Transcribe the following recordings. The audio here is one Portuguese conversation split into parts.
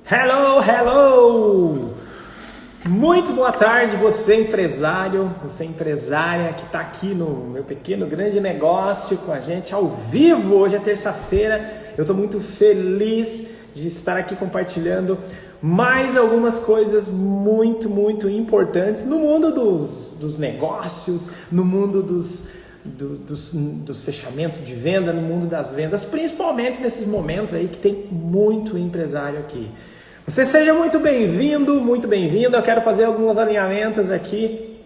Hello, hello! Muito boa tarde, você empresário, você empresária que está aqui no meu pequeno grande negócio com a gente ao vivo. Hoje é terça-feira, eu estou muito feliz de estar aqui compartilhando mais algumas coisas muito importantes no mundo dos negócios, no mundo dos fechamentos de venda, no mundo das vendas, principalmente nesses momentos aí que tem muito empresário aqui. Você seja muito bem-vindo, muito bem-vinda. Eu quero fazer alguns alinhamentos aqui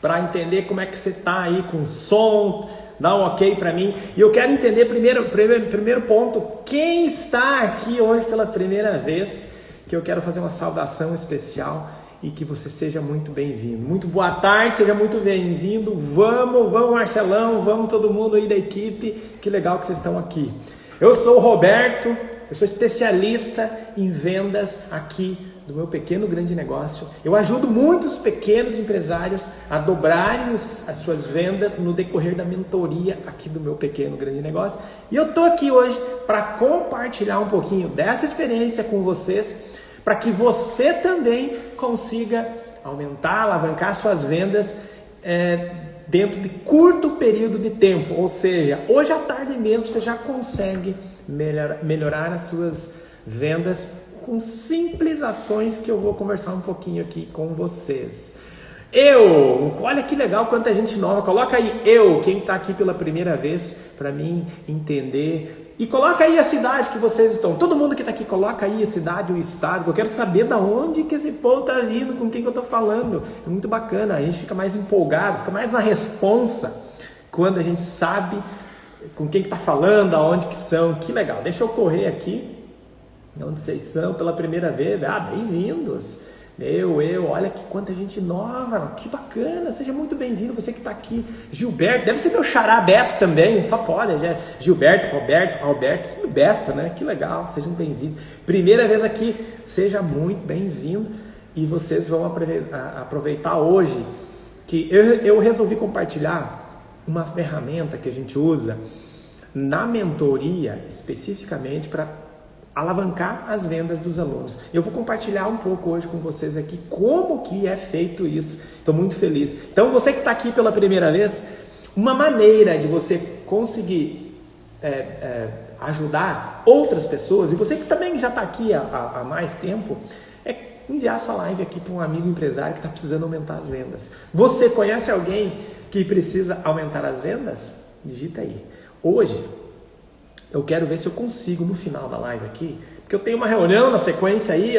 para entender como é que você está aí com o som, dá um ok para mim. E eu quero entender primeiro ponto, quem está aqui hoje pela primeira vez, que eu quero fazer uma saudação especial e que você seja muito bem-vindo. Muito boa tarde, seja muito bem-vindo. Vamos Marcelão, vamos todo mundo aí da equipe. Que legal que vocês estão aqui. Eu sou o Roberto. Eu sou especialista em vendas aqui do meu pequeno grande negócio. Eu ajudo muitos pequenos empresários a dobrarem as suas vendas no decorrer da mentoria aqui do meu pequeno grande negócio. E eu estou aqui hoje para compartilhar um pouquinho dessa experiência com vocês, para que você também consiga aumentar, alavancar suas vendas dentro de curto período de tempo. Ou seja, hoje à tarde mesmo você já consegue melhorar as suas vendas com simples ações que eu vou conversar um pouquinho aqui com vocês. Olha que legal, quanta gente nova. Coloca aí quem está aqui pela primeira vez para mim entender. E coloca aí a cidade que vocês estão. Todo mundo que está aqui, coloca aí a cidade, o estado, que eu quero saber da onde que esse povo está vindo, com quem que eu estou falando. É muito bacana, a gente fica mais empolgado, fica mais na responsa quando a gente sabe com quem que está falando, aonde que são. Que legal. Deixa eu correr aqui, onde vocês são pela primeira vez. Bem-vindos. Olha que quanta gente nova, que bacana, seja muito bem-vindo, você que está aqui. Gilberto, deve ser meu xará Beto também, só pode, Gilberto, Roberto, Alberto, tudo Beto, né? Que legal, sejam bem-vindos. Primeira vez aqui, seja muito bem-vindo e vocês vão aproveitar hoje que eu resolvi compartilhar uma ferramenta que a gente usa na mentoria especificamente para alavancar as vendas dos alunos. Eu vou compartilhar um pouco hoje com vocês aqui como que é feito isso. Estou muito feliz. Então, você que está aqui pela primeira vez, uma maneira de você conseguir ajudar outras pessoas, e você que também já está aqui há mais tempo, é enviar essa live aqui para um amigo empresário que está precisando aumentar as vendas. Você conhece alguém que precisa aumentar as vendas? Digita aí. Hoje, eu quero ver se eu consigo no final da live aqui, porque eu tenho uma reunião na sequência aí,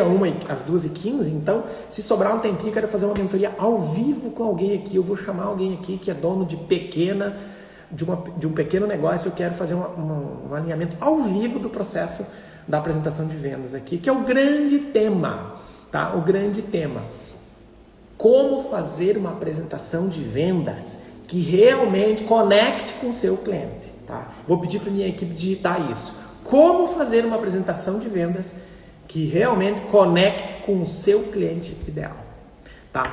às 2h15, então se sobrar um tempinho, eu quero fazer uma mentoria ao vivo com alguém aqui. Eu vou chamar alguém aqui que é dono de um pequeno negócio. Eu quero fazer um alinhamento ao vivo do processo da apresentação de vendas aqui, que é o grande tema, tá? O grande tema. Como fazer uma apresentação de vendas que realmente conecte com o seu cliente, tá? Vou pedir para minha equipe digitar isso. Como fazer uma apresentação de vendas que realmente conecte com o seu cliente ideal, tá?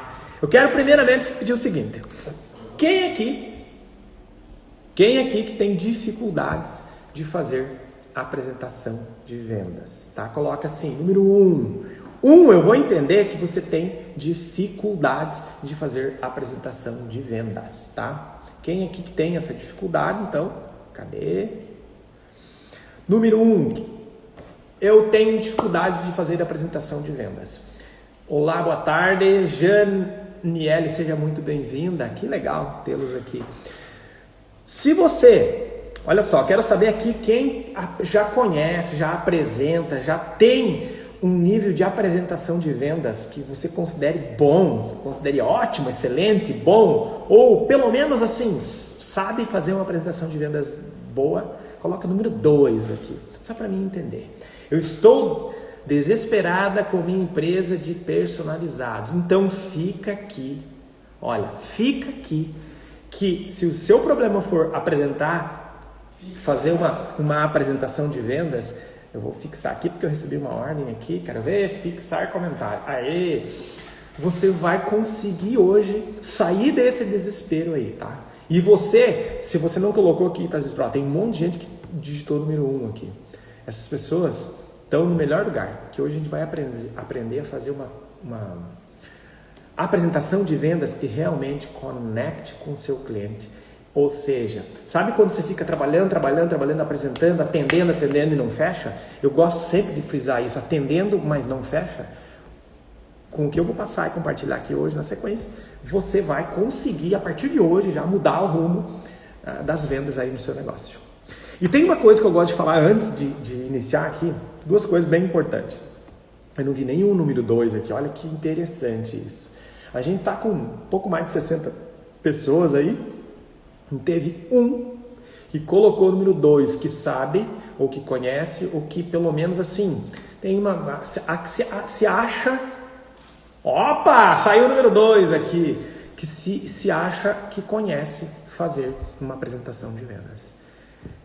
Eu quero primeiramente pedir o seguinte: quem aqui que tem dificuldades de fazer a apresentação de vendas, tá? Coloca assim, número 1. Eu vou entender que você tem dificuldades de fazer a apresentação de vendas, tá? Quem aqui que tem essa dificuldade, então, cadê? Número 1, eu tenho dificuldades de fazer a apresentação de vendas. Olá, boa tarde, Janiele, seja muito bem-vinda, que legal tê-los aqui. Se você, olha só, quero saber aqui quem já conhece, já apresenta, já tem um nível de apresentação de vendas que você considere bom, considere ótimo, excelente, bom, ou pelo menos assim, sabe fazer uma apresentação de vendas boa. Coloca o número 2 aqui, só para mim entender. Eu estou desesperada com minha empresa de personalizados. Então fica aqui, que se o seu problema for fazer uma apresentação de vendas, eu vou fixar aqui porque eu recebi uma ordem aqui, quero ver, fixar comentário. Aê! Você vai conseguir hoje sair desse desespero aí, tá? E você, se você não colocou aqui, tá desesperado, tem um monte de gente que digitou o número 1 aqui. Essas pessoas Então, no melhor lugar, que hoje a gente vai aprender a fazer uma apresentação de vendas que realmente conecte com o seu cliente. Ou seja, sabe quando você fica trabalhando, apresentando, atendendo e não fecha? Eu gosto sempre de frisar isso, atendendo, mas não fecha. Com o que eu vou passar e compartilhar aqui hoje na sequência, você vai conseguir, a partir de hoje, já mudar o rumo das vendas aí no seu negócio. E tem uma coisa que eu gosto de falar antes de iniciar aqui, duas coisas bem importantes. Eu não vi nenhum número 2 aqui, olha que interessante isso. A gente está com um pouco mais de 60 pessoas aí, e teve um que colocou o número 2, que sabe, ou que conhece, ou que pelo menos assim, tem se acha... Opa, saiu o número 2 aqui, que se acha que conhece fazer uma apresentação de vendas.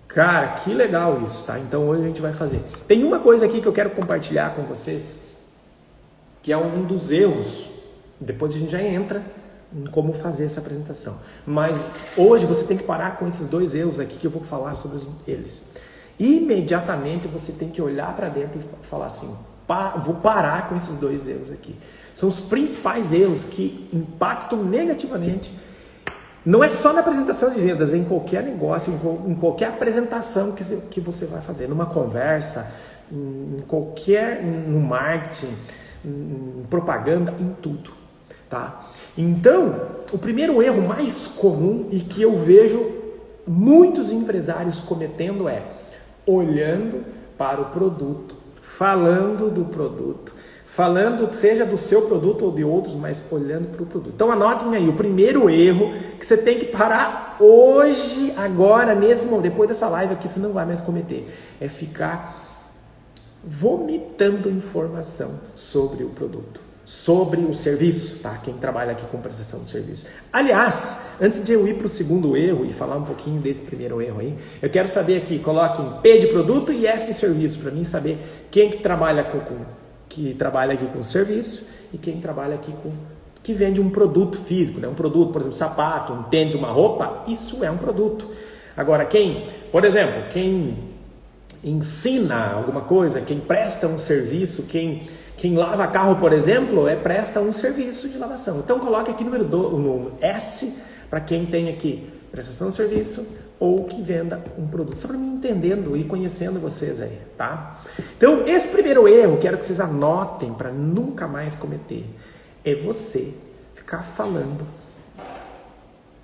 Cara, que legal isso, tá? Então hoje a gente vai fazer. Tem uma coisa aqui que eu quero compartilhar com vocês, que é um dos erros. Depois a gente já entra em como fazer essa apresentação. Mas hoje você tem que parar com esses 2 erros aqui que eu vou falar sobre eles. Imediatamente você tem que olhar para dentro e falar assim, vou parar com esses 2 erros aqui. São os principais erros que impactam negativamente. Não é só na apresentação de vendas, é em qualquer negócio, em qualquer apresentação que você vai fazer. Numa conversa, no marketing, em propaganda, em tudo. Tá? Então, o primeiro erro mais comum e que eu vejo muitos empresários cometendo é olhando para o produto, falando do produto, falando seja do seu produto ou de outros, mas olhando para o produto. Então anotem aí, o primeiro erro que você tem que parar hoje, agora mesmo, depois dessa live aqui, você não vai mais cometer, é ficar vomitando informação sobre o produto, sobre o serviço, tá? Quem trabalha aqui com prestação de serviço. Aliás, antes de eu ir para o segundo erro e falar um pouquinho desse primeiro erro aí, eu quero saber aqui, coloquem P de produto e S de serviço, para mim saber quem que trabalha aqui com serviço e quem trabalha aqui que vende um produto físico, né? Um produto, por exemplo, um sapato, um tênis, uma roupa, isso é um produto. Agora, quem ensina alguma coisa, quem presta um serviço, quem lava carro, por exemplo, presta um serviço de lavação. Então coloque aqui no S para quem tem aqui prestação de serviço ou que venda um produto. Só para mim entendendo e conhecendo vocês aí, tá? Então esse primeiro erro, quero que vocês anotem para nunca mais cometer, é você ficar falando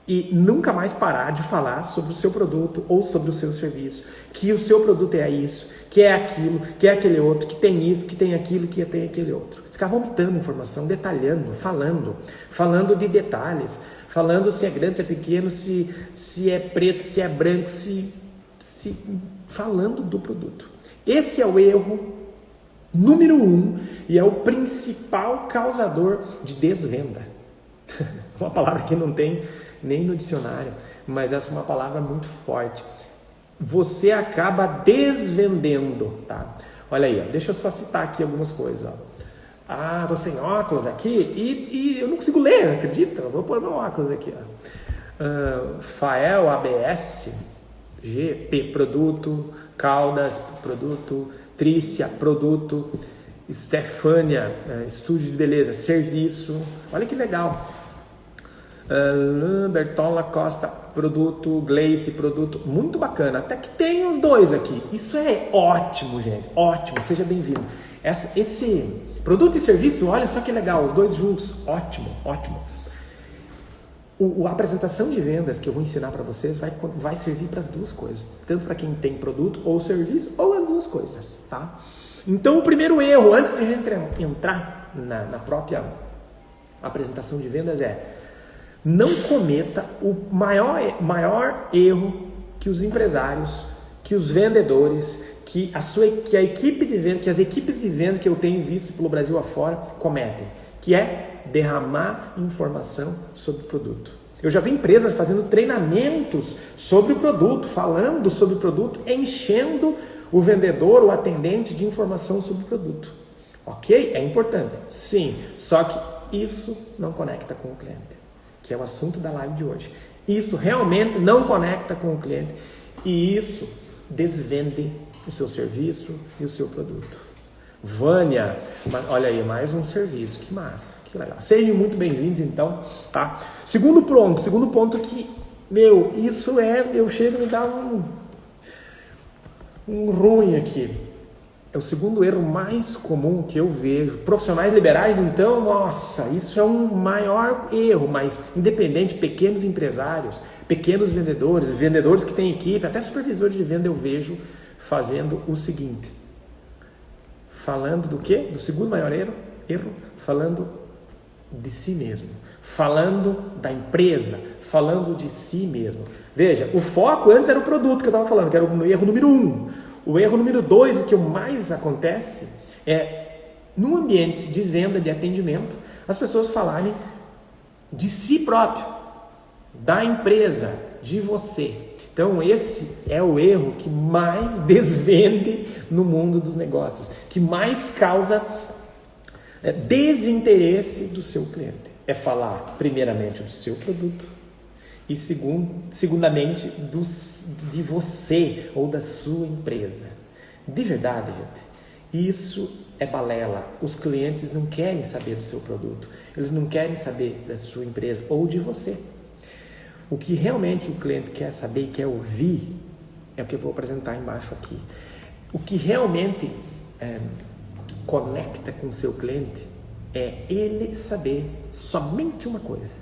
e nunca mais parar de falar sobre o seu produto ou sobre o seu serviço, que o seu produto é isso, que é aquilo, que é aquele outro, que tem isso, que tem aquilo, que tem aquele outro. Ficar vomitando informação, detalhando, falando de detalhes, falando se é grande, se é pequeno, se é preto, se é branco, falando do produto. Esse é o erro número 1 e é o principal causador de desvenda. Uma palavra que não tem nem no dicionário, mas essa é uma palavra muito forte. Você acaba desvendendo, tá? Olha aí, ó, deixa eu só citar aqui algumas coisas, ó. Ah, tô sem óculos aqui e eu não consigo ler, acredita? Vou pôr meu óculos aqui, ó. Fael, ABS, GP, produto, Caldas, produto, Trícia, produto, Stefânia, estúdio de beleza, serviço. Olha que legal. Bertola Costa, produto, Gleice, produto, muito bacana, até que tem os 2 aqui, isso é ótimo, gente, ótimo, seja bem-vindo. Esse produto e serviço, olha só que legal, os 2 juntos, ótimo. A apresentação de vendas que eu vou ensinar para vocês vai servir para as 2 coisas, tanto para quem tem produto ou serviço, ou as 2 coisas, tá? Então o primeiro erro, antes de a gente entrar na própria apresentação de vendas não cometa o maior erro que os empresários, que os vendedores, que a equipe de venda, que as equipes de venda que eu tenho visto pelo Brasil afora cometem, que é derramar informação sobre o produto. Eu já vi empresas fazendo treinamentos sobre o produto, falando sobre o produto, enchendo o vendedor, o atendente de informação sobre o produto. Ok? É importante, sim, só que isso não conecta com o cliente, que é o assunto da live de hoje. Isso realmente não conecta com o cliente e isso desvende o seu serviço e o seu produto. Vânia, olha aí, mais um serviço, que massa, que legal. Sejam muito bem-vindos, então, tá? Segundo ponto que, isso eu chego a me dar um ruim aqui. É o segundo erro mais comum que eu vejo. Profissionais liberais, então, nossa, isso é um maior erro, mas independente, pequenos empresários, pequenos vendedores que têm equipe, até supervisores de venda eu vejo fazendo o seguinte. Falando do quê? Do segundo maior erro, falando de si mesmo, falando da empresa, falando de si mesmo. Veja, o foco antes era o produto que eu estava falando, que era o erro número 1. O erro número 2, que mais acontece, é no ambiente de venda, de atendimento, as pessoas falarem de si próprio, da empresa, de você. Então esse é o erro que mais desvende no mundo dos negócios, que mais causa desinteresse do seu cliente. É falar primeiramente do seu produto e segundamente de você ou da sua empresa. De verdade, gente, isso é balela. Os clientes não querem saber do seu produto, eles não querem saber da sua empresa ou de você. O que realmente o cliente quer saber e quer ouvir é o que eu vou apresentar embaixo aqui. O que realmente conecta com o seu cliente é ele saber somente uma coisa.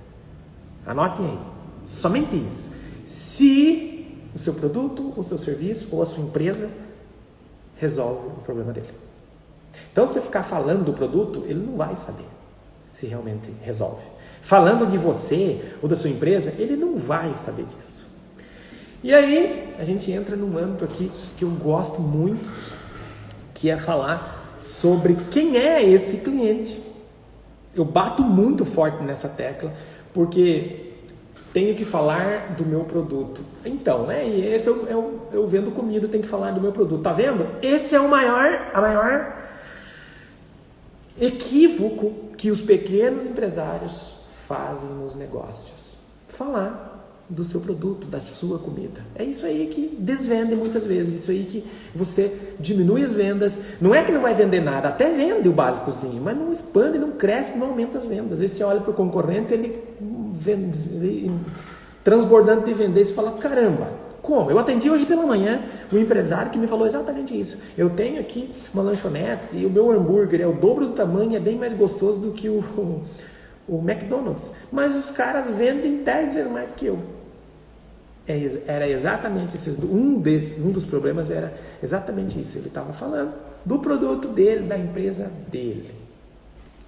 Anotem aí, somente isso. Se o seu produto, o seu serviço ou a sua empresa resolve o problema dele. Então, se você ficar falando do produto, ele não vai saber se realmente resolve. Falando de você ou da sua empresa, ele não vai saber disso. E aí, a gente entra num âmbito aqui que eu gosto muito, que é falar sobre quem é esse cliente. Eu bato muito forte nessa tecla, porque tenho que falar do meu produto. Então, né? E esse eu vendo comida, tenho que falar do meu produto. Tá vendo? Esse é a maior equívoco que os pequenos empresários fazem nos negócios. Falar do seu produto, da sua comida. É isso aí que desvende muitas vezes. Isso aí que você diminui as vendas. Não é que não vai vender nada, até vende o básicozinho, mas não expande, não cresce, não aumenta as vendas. Às vezes você olha para o concorrente, ele transbordando de vender, e você fala, caramba, como? Eu atendi hoje pela manhã um empresário que me falou exatamente isso. Eu tenho aqui uma lanchonete e o meu hambúrguer é o dobro do tamanho, é bem mais gostoso do que o McDonald's. Mas os caras vendem 10 vezes mais que eu. Era exatamente um dos problemas era exatamente isso. Ele estava falando do produto dele, da empresa dele.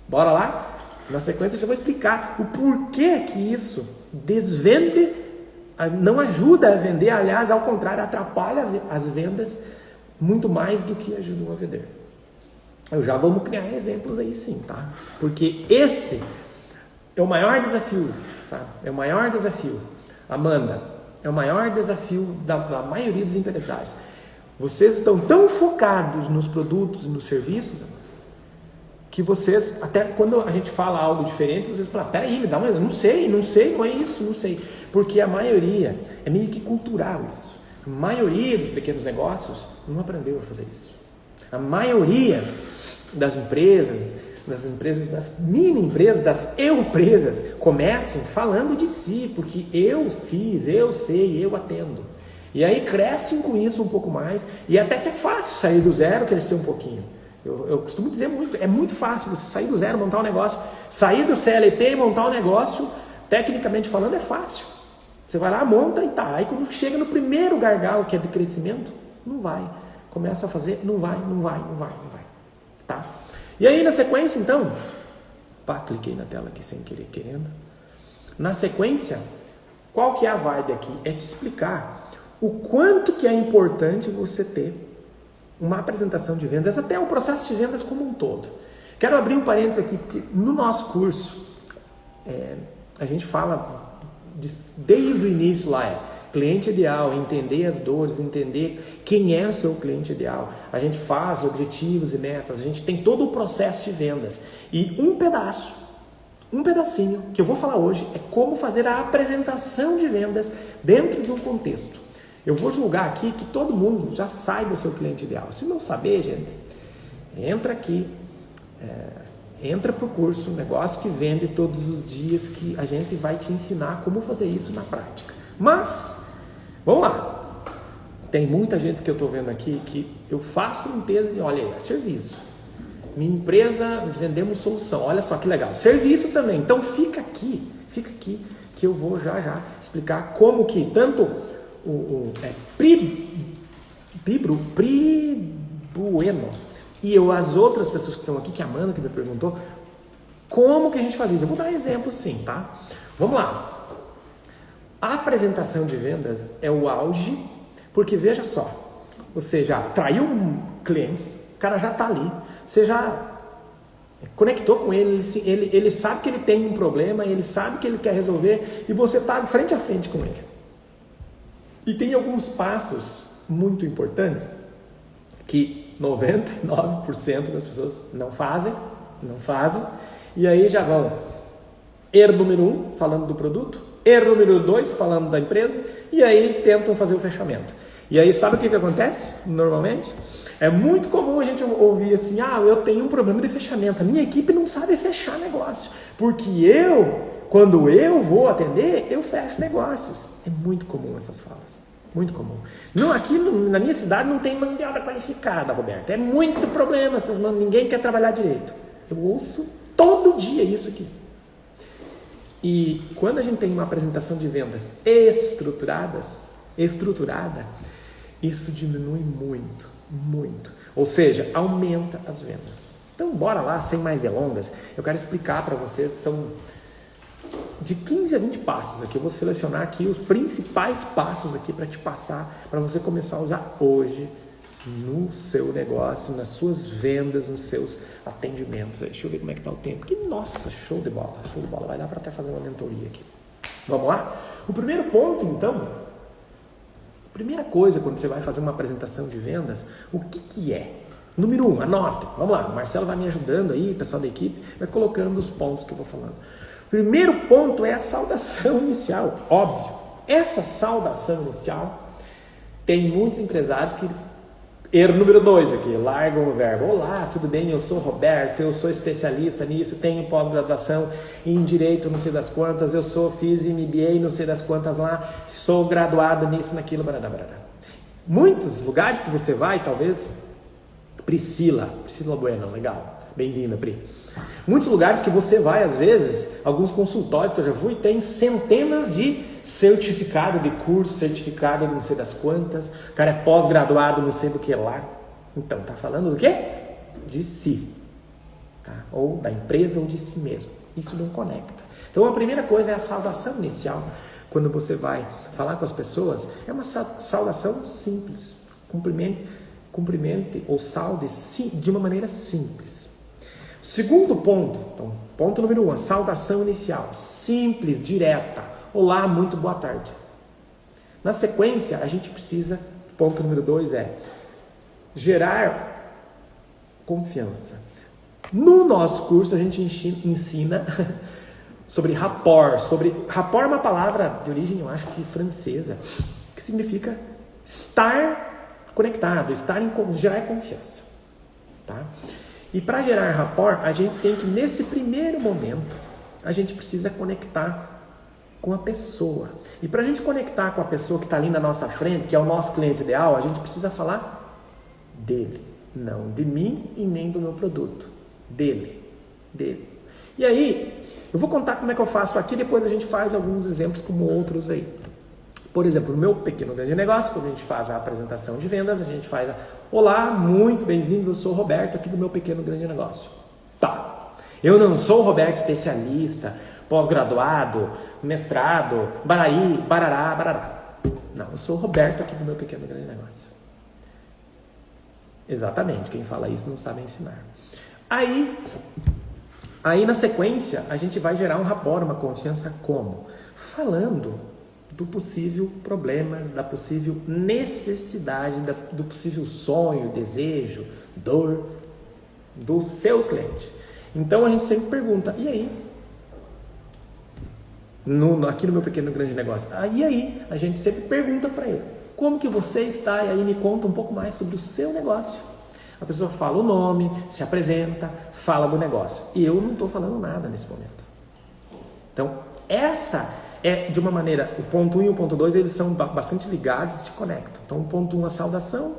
Bora lá? Na sequência eu já vou explicar o porquê que isso desvende, não ajuda a vender, aliás, ao contrário, atrapalha as vendas muito mais do que ajudam a vender. Eu já vamos criar exemplos aí sim, tá? Porque esse é o maior desafio, tá? É o maior desafio. Amanda, é o maior desafio da maioria dos empresários. Vocês estão tão focados nos produtos e nos serviços que vocês, até quando a gente fala algo diferente, vocês falam, peraí, me dá uma... Não sei, não é isso, não sei. Porque a maioria é meio que cultural isso. A maioria dos pequenos negócios não aprendeu a fazer isso. A maioria das empresas, das mini empresas, das empresas, começam falando de si, porque eu fiz, eu sei, eu atendo. E aí crescem com isso um pouco mais, e até que é fácil sair do zero, crescer um pouquinho. Eu costumo dizer muito, é muito fácil você sair do zero, montar um negócio, sair do CLT e montar um negócio, tecnicamente falando, é fácil. Você vai lá, monta e tá. Aí quando chega no primeiro gargalo, que é de crescimento, não vai. Começa a fazer, não vai. Tá? E aí na sequência, então, cliquei na tela aqui sem querer, querendo. Na sequência, qual que é a vibe aqui? É te explicar o quanto que é importante você ter uma apresentação de vendas, até o processo de vendas como um todo. Quero abrir um parênteses aqui, porque no nosso curso, a gente fala desde o início lá, cliente ideal, entender as dores, entender quem é o seu cliente ideal. A gente faz objetivos e metas, a gente tem todo o processo de vendas. E um pedacinho que eu vou falar hoje é como fazer a apresentação de vendas dentro de um contexto. Eu vou julgar aqui que todo mundo já saiba o seu cliente ideal. Se não saber, gente, Entra aqui, entra para o curso Negócio que Vende todos os dias, que a gente vai te ensinar como fazer isso na prática. Mas, vamos lá. Tem muita gente que eu estou vendo aqui que eu faço limpeza e olha aí, é serviço. Minha empresa, vendemos solução, olha só que legal. Serviço também, então fica aqui que eu vou já explicar como que tanto Pri Bueno e as outras pessoas que estão aqui, que a Amanda que me perguntou, como que a gente faz isso. Eu vou dar exemplo sim, tá? Vamos lá. A apresentação de vendas é o auge, porque veja só, você já atraiu clientes, o cara já está ali, você já conectou com ele, ele sabe que ele tem um problema, ele sabe que ele quer resolver e você está frente a frente com ele. E tem alguns passos muito importantes que 99% das pessoas não fazem, e aí já vão erro número 1, falando do produto, erro número 2, falando da empresa, e aí tentam fazer o fechamento. E aí sabe o que acontece normalmente? É muito comum a gente ouvir assim, eu tenho um problema de fechamento, a minha equipe não sabe fechar negócio, porque quando eu vou atender, eu fecho negócios. É muito comum essas falas, muito comum. Não, aqui na minha cidade não tem mão de obra qualificada, Roberto, é muito problema, ninguém quer trabalhar direito. Eu ouço todo dia isso aqui. E quando a gente tem uma apresentação de vendas estruturada, isso diminui muito. Ou seja, aumenta as vendas. Então, bora lá, sem mais delongas. Eu quero explicar para vocês, são de 15 a 20 passos aqui. Eu vou selecionar aqui os principais passos aqui para te passar, para você começar a usar hoje no seu negócio, nas suas vendas, nos seus atendimentos. Deixa eu ver como é que está o tempo. Que nossa, show de bola. Vai dar para até fazer uma mentoria aqui. Vamos lá? O primeiro ponto, então, primeira coisa quando você vai fazer uma apresentação de vendas, o que é? Número 1, anote. Vamos lá, o Marcelo vai me ajudando aí, o pessoal da equipe vai colocando os pontos que eu vou falando. Primeiro ponto é a saudação inicial, óbvio. Essa saudação inicial, tem muitos empresários que, erro número 2 aqui, largam o verbo. Olá, tudo bem? Eu sou Roberto, eu sou especialista nisso, tenho pós-graduação em Direito, não sei das quantas, fiz MBA, não sei das quantas lá, sou graduado nisso, naquilo, barará. Muitos lugares que você vai, talvez, Priscila Bueno, legal, bem-vinda, Pri. Muitos lugares que você vai, às vezes, alguns consultórios que eu já fui, tem centenas de certificado de curso, certificado de não sei das quantas, o cara é pós-graduado não sei do que lá. Então, tá falando do quê? De si, tá? Ou da empresa ou de si mesmo. Isso não conecta. Então, a primeira coisa é a saudação inicial. Quando você vai falar com as pessoas, é uma saudação simples. Cumprimente ou saude de uma maneira simples. Segundo ponto, então, ponto número 1, a saudação inicial, simples, direta. Olá, muito boa tarde. Na sequência, a gente precisa, ponto número 2 é gerar confiança. No nosso curso, a gente ensina sobre rapport. Rapport é uma palavra de origem, eu acho que francesa, que significa estar conectado, gerar confiança. Tá? E para gerar rapport, a gente tem que, nesse primeiro momento, a gente precisa conectar com a pessoa. E para a gente conectar com a pessoa que está ali na nossa frente, que é o nosso cliente ideal, a gente precisa falar dele. Não de mim e nem do meu produto. Dele. E aí, eu vou contar como é que eu faço aqui, depois a gente faz alguns exemplos como outros aí. Por exemplo, no meu pequeno grande negócio, quando a gente faz a apresentação de vendas, a gente faz olá, muito bem-vindo, eu sou o Roberto aqui do meu pequeno grande negócio. Tá, eu não sou o Roberto especialista, pós-graduado, mestrado, barará. Não, eu sou o Roberto aqui do meu pequeno grande negócio. Exatamente, quem fala isso não sabe ensinar. Aí na sequência, a gente vai gerar um rapport, uma confiança como? Falando do possível problema, da possível necessidade, do possível sonho, desejo, dor do seu cliente. Então a gente sempre pergunta, e aí? Aqui no meu pequeno grande negócio, e aí? A gente sempre pergunta para ele, como que você está? E aí me conta um pouco mais sobre o seu negócio. A pessoa fala o nome, se apresenta, fala do negócio. E eu não estou falando nada nesse momento. Então, essa é, de uma maneira, o ponto 1 e o ponto 2, eles são bastante ligados e se conectam. Então, o ponto 1, a saudação,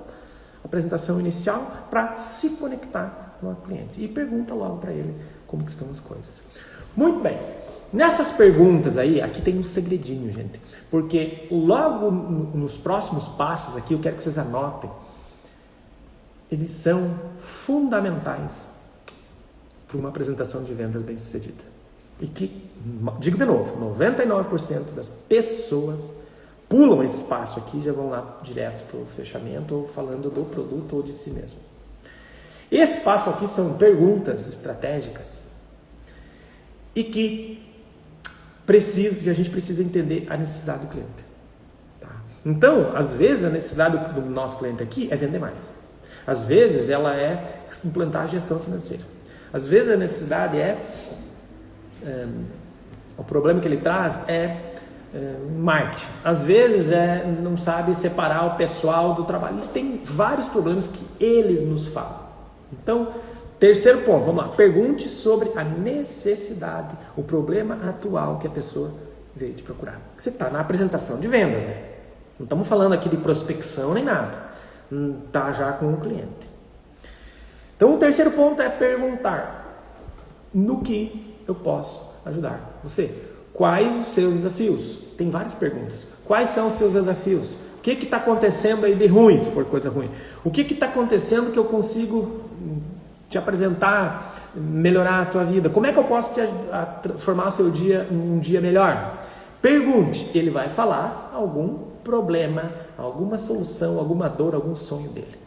a apresentação inicial, para se conectar com o cliente. E pergunta logo para ele como que estão as coisas. Muito bem. Nessas perguntas aí, aqui tem um segredinho, gente. Porque logo nos próximos passos aqui, eu quero que vocês anotem. Eles são fundamentais para uma apresentação de vendas bem sucedida. E que, digo de novo, 99% das pessoas pulam esse espaço aqui e já vão lá direto para o fechamento ou falando do produto ou de si mesmo. Esse passo aqui são perguntas estratégicas e que a gente precisa entender a necessidade do cliente. Tá? Então, às vezes, a necessidade do nosso cliente aqui é vender mais. Às vezes, ela é implantar a gestão financeira. Às vezes, a necessidade o problema que ele traz é marketing. Às vezes, não sabe separar o pessoal do trabalho. Ele tem vários problemas que eles nos falam. Então, terceiro ponto, vamos lá. Pergunte sobre a necessidade, o problema atual que a pessoa veio te procurar. Você está na apresentação de vendas, né? Não estamos falando aqui de prospecção nem nada. Está já com o cliente. Então, o terceiro ponto é perguntar no que eu posso ajudar você. Quais os seus desafios? Tem várias perguntas. Quais são os seus desafios? O que está acontecendo aí de ruim, se for coisa ruim? O que está acontecendo que eu consigo te apresentar, melhorar a tua vida? Como é que eu posso a transformar o seu dia em um dia melhor? Pergunte. Ele vai falar algum problema, alguma solução, alguma dor, algum sonho dele.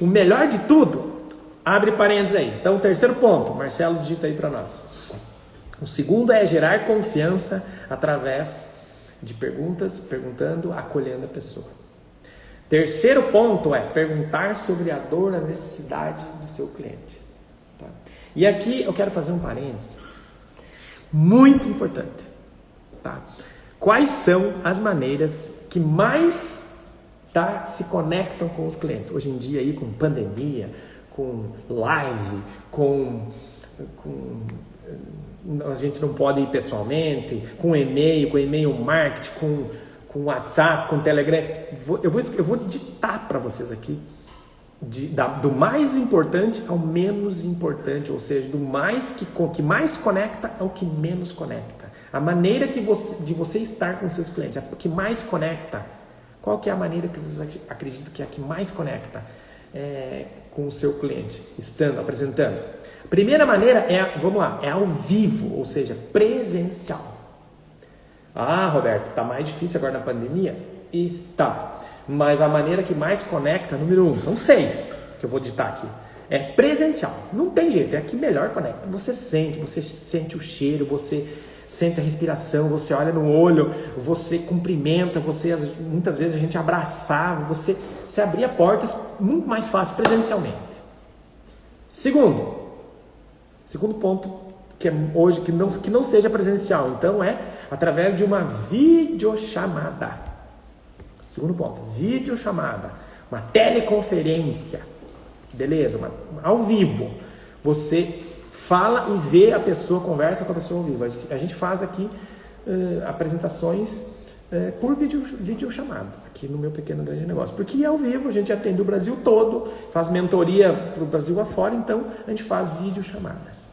O melhor de tudo, abre parênteses aí. Então, o terceiro ponto, Marcelo digita aí para nós. O segundo é gerar confiança através de perguntas, perguntando, acolhendo a pessoa. Terceiro ponto é perguntar sobre a dor, a necessidade do seu cliente. Tá? E aqui eu quero fazer um parênteses muito importante. Tá? Quais são as maneiras que mais se conectam com os clientes? Hoje em dia, aí, com pandemia, com live, a gente não pode ir pessoalmente, com e-mail marketing, com WhatsApp, com Telegram. Eu vou ditar para vocês aqui, do mais importante ao menos importante, ou seja, do mais que mais conecta ao que menos conecta. A maneira de você estar com seus clientes, a que mais conecta. Qual que é a maneira que vocês acreditam que é a que mais conecta com o seu cliente, apresentando? A primeira maneira é ao vivo, ou seja, presencial. Ah, Roberto, está mais difícil agora na pandemia? Está. Mas a maneira que mais conecta, número 1, são 6 que eu vou ditar aqui. É presencial. Não tem jeito, é a que melhor conecta. Você sente o cheiro, você sente a respiração, você olha no olho, você cumprimenta, muitas vezes a gente abraçava, você abria portas muito mais fácil presencialmente. Segundo ponto, que é hoje que não seja presencial, então é através de uma videochamada. Segundo ponto, videochamada, uma teleconferência, beleza, ao vivo. Você fala e vê a pessoa, conversa com a pessoa ao vivo. A gente faz aqui apresentações por videochamadas, aqui no meu pequeno grande negócio. Porque é ao vivo, a gente atende o Brasil todo, faz mentoria para o Brasil afora, então a gente faz videochamadas.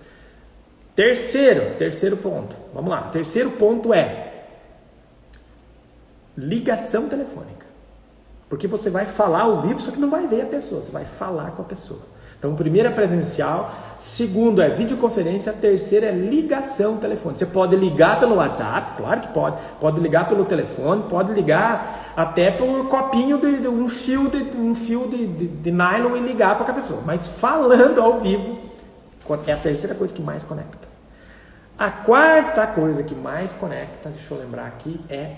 Terceiro ponto, vamos lá. Terceiro ponto é ligação telefônica. Porque você vai falar ao vivo, só que não vai ver a pessoa, você vai falar com a pessoa. Então, o primeiro é presencial, segundo é videoconferência, terceiro é ligação telefônica. Você pode ligar pelo WhatsApp, claro que pode ligar pelo telefone, pode ligar até por copinho de um fio de nylon e ligar para a pessoa. Mas falando ao vivo é a terceira coisa que mais conecta. A quarta coisa que mais conecta, deixa eu lembrar aqui, é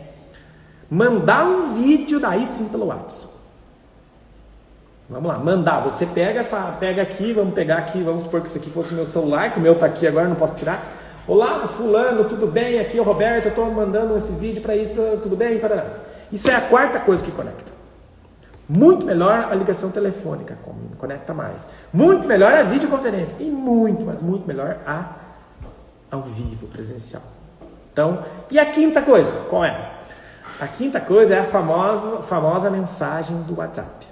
mandar um vídeo daí sim pelo WhatsApp. Vamos lá, mandar. Você pega aqui, vamos supor que isso aqui fosse meu celular, que o meu está aqui agora, não posso tirar. Olá, fulano, tudo bem? Aqui é o Roberto, eu estou mandando esse vídeo para isso, tudo bem? Isso é a quarta coisa que conecta. Muito melhor a ligação telefônica, conecta mais. Muito melhor a videoconferência. E muito, mas muito melhor ao vivo, presencial. Então, e a quinta coisa, qual é? A quinta coisa é a famosa mensagem do WhatsApp.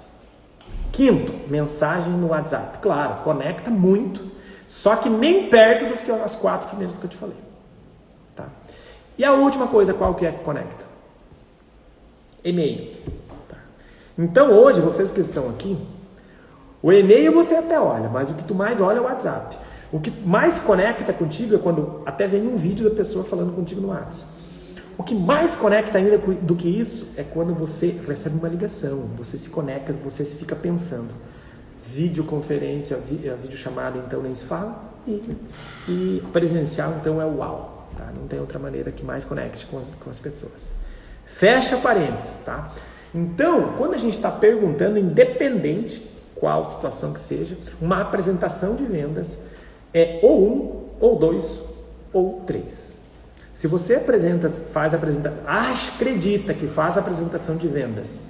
Quinto, mensagem no WhatsApp. Claro, conecta muito, só que nem perto dos que as 4 primeiras que eu te falei. Tá? E a última coisa, qual que é que conecta? E-mail. Então hoje, vocês que estão aqui, o e-mail você até olha, mas o que tu mais olha é o WhatsApp. O que mais conecta contigo é quando até vem um vídeo da pessoa falando contigo no WhatsApp. O que mais conecta ainda do que isso é quando você recebe uma ligação, você se conecta, você se fica pensando. Videoconferência, videochamada, então nem se fala. E presencial, então é uau. Tá? Não tem outra maneira que mais conecte com as pessoas. Fecha parênteses, tá? Então, quando a gente está perguntando, independente qual situação que seja, uma apresentação de vendas é ou 1, ou 2, ou 3. Se você acredita que faz a apresentação de vendas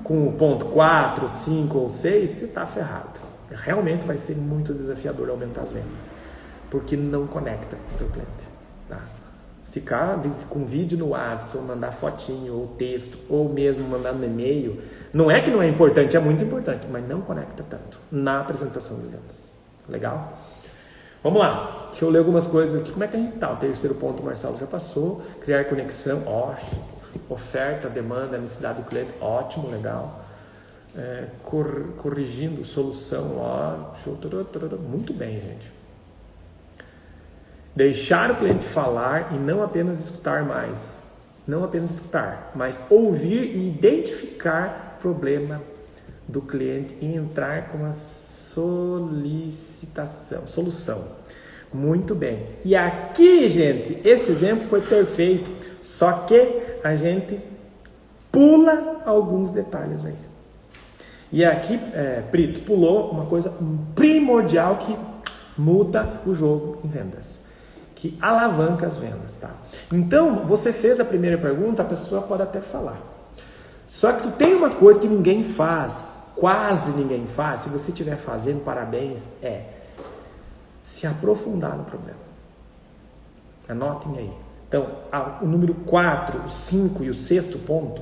com o ponto 4, 5 ou 6, você está ferrado. Realmente vai ser muito desafiador aumentar as vendas, porque não conecta com o teu cliente. Tá? Ficar com vídeo no WhatsApp, ou mandar fotinho, ou texto, ou mesmo mandar no e-mail, não é que não é importante, é muito importante, mas não conecta tanto na apresentação de vendas. Legal? Vamos lá, deixa eu ler algumas coisas aqui. Como é que a gente está? O terceiro ponto o Marcelo já passou. Criar conexão, ótimo. Oferta, demanda, necessidade do cliente, ótimo, legal. Corrigindo, solução, ótimo. Muito bem, gente. Deixar o cliente falar e não apenas escutar mais. Não apenas escutar, mas ouvir e identificar o problema do cliente e entrar com a solução. Muito bem. E aqui, gente, esse exemplo foi perfeito, só que a gente pula alguns detalhes aí. E aqui, Prito, pulou uma coisa primordial que muda o jogo em vendas, que alavanca as vendas, tá? Então, você fez a primeira pergunta, a pessoa pode até falar. Só que tem uma coisa que ninguém faz, quase ninguém faz, se você estiver fazendo, parabéns, se aprofundar no problema. Anotem aí. Então, o número 4, o 5 e o 6º ponto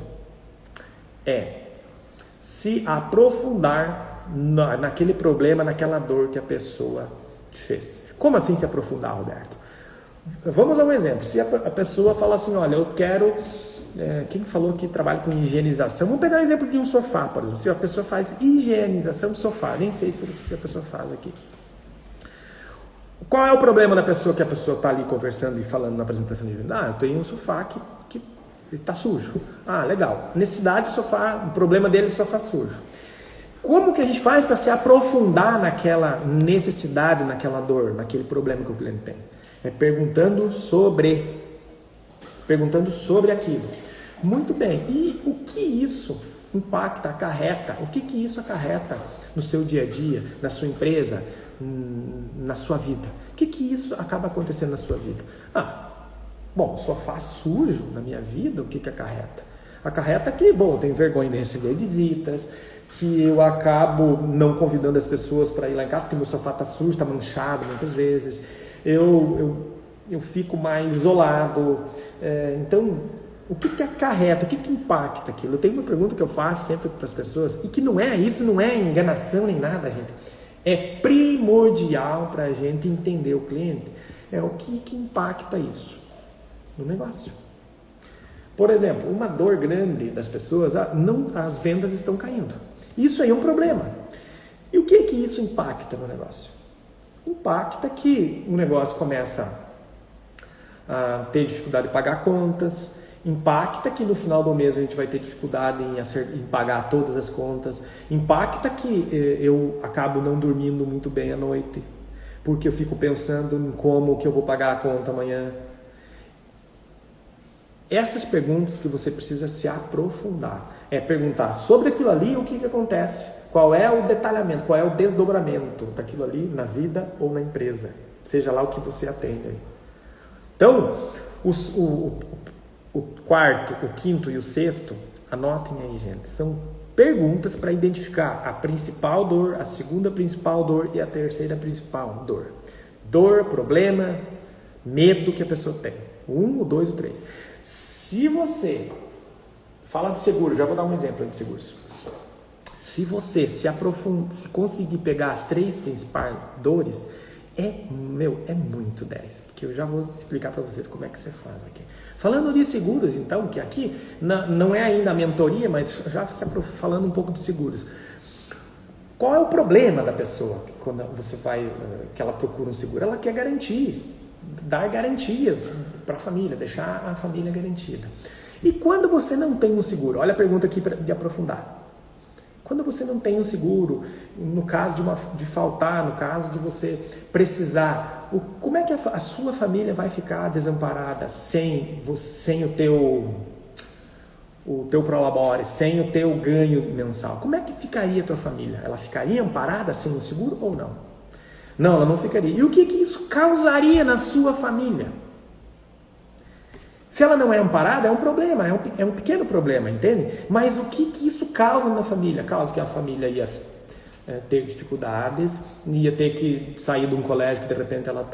é se aprofundar naquele problema, naquela dor que a pessoa fez. Como assim se aprofundar, Roberto? Vamos a um exemplo. Se a pessoa fala assim, olha, eu quero... quem falou que trabalha com higienização? Vamos pegar o exemplo de um sofá, por exemplo. Se a pessoa faz higienização de sofá, nem sei se a pessoa faz aqui. Qual é o problema da pessoa que a pessoa está ali conversando e falando na apresentação de venda? Eu tenho um sofá que está sujo. Legal. Necessidade de sofá, o problema dele é o sofá sujo. Como que a gente faz para se aprofundar naquela necessidade, naquela dor, naquele problema que o cliente tem? É perguntando sobre aquilo. Muito bem. E o que isso impacta, acarreta? O que isso acarreta no seu dia a dia, na sua empresa, na sua vida? O que isso acaba acontecendo na sua vida? Sofá sujo na minha vida, o que acarreta? Acarreta que, eu tenho vergonha de receber visitas, que eu acabo não convidando as pessoas para ir lá em casa, porque meu sofá está sujo, está manchado muitas vezes. Eu fico mais isolado. Então, o que acarreta, o que impacta aquilo? Eu tenho uma pergunta que eu faço sempre para as pessoas, e que isso não é enganação nem nada, gente. É primordial para a gente entender o cliente. É o que impacta isso no negócio. Por exemplo, uma dor grande das pessoas, as vendas estão caindo. Isso aí é um problema. E o que isso impacta no negócio? Impacta que o negócio começa a ter dificuldade de pagar contas, impacta que no final do mês a gente vai ter dificuldade em pagar todas as contas, impacta que eu acabo não dormindo muito bem à noite, porque eu fico pensando em como que eu vou pagar a conta amanhã. Essas perguntas que você precisa se aprofundar. É perguntar sobre aquilo ali, o que acontece, qual é o detalhamento, qual é o desdobramento daquilo ali na vida ou na empresa, seja lá o que você atende aí. Então, o quarto, o quinto e o sexto, anotem aí, gente, são perguntas para identificar a principal dor, a segunda principal dor e a terceira principal dor. Dor, problema, medo que a pessoa tem. 1, o 2, o 3. Se você fala de seguro, já vou dar um exemplo de seguros. Se você se conseguir pegar as 3 principais dores, é muito 10, porque eu já vou explicar para vocês como é que você faz aqui. Falando de seguros, então, que aqui não é ainda a mentoria, mas já falando um pouco de seguros. Qual é o problema da pessoa quando você que ela procura um seguro? Ela quer dar garantias para a família, deixar a família garantida. E quando você não tem um seguro? Olha a pergunta aqui de aprofundar. Quando você não tem um seguro, no caso de faltar, no caso de você precisar, como é que a sua família vai ficar desamparada sem o teu prolabore, sem o teu ganho mensal? Como é que ficaria a tua família? Ela ficaria amparada sem um seguro ou não? Não, ela não ficaria. E o que isso causaria na sua família? Se ela não é amparada, é um problema, é um pequeno problema, entende? Mas o que isso causa na família? Causa que a família ia ter dificuldades, ia ter que sair de um colégio que de repente ela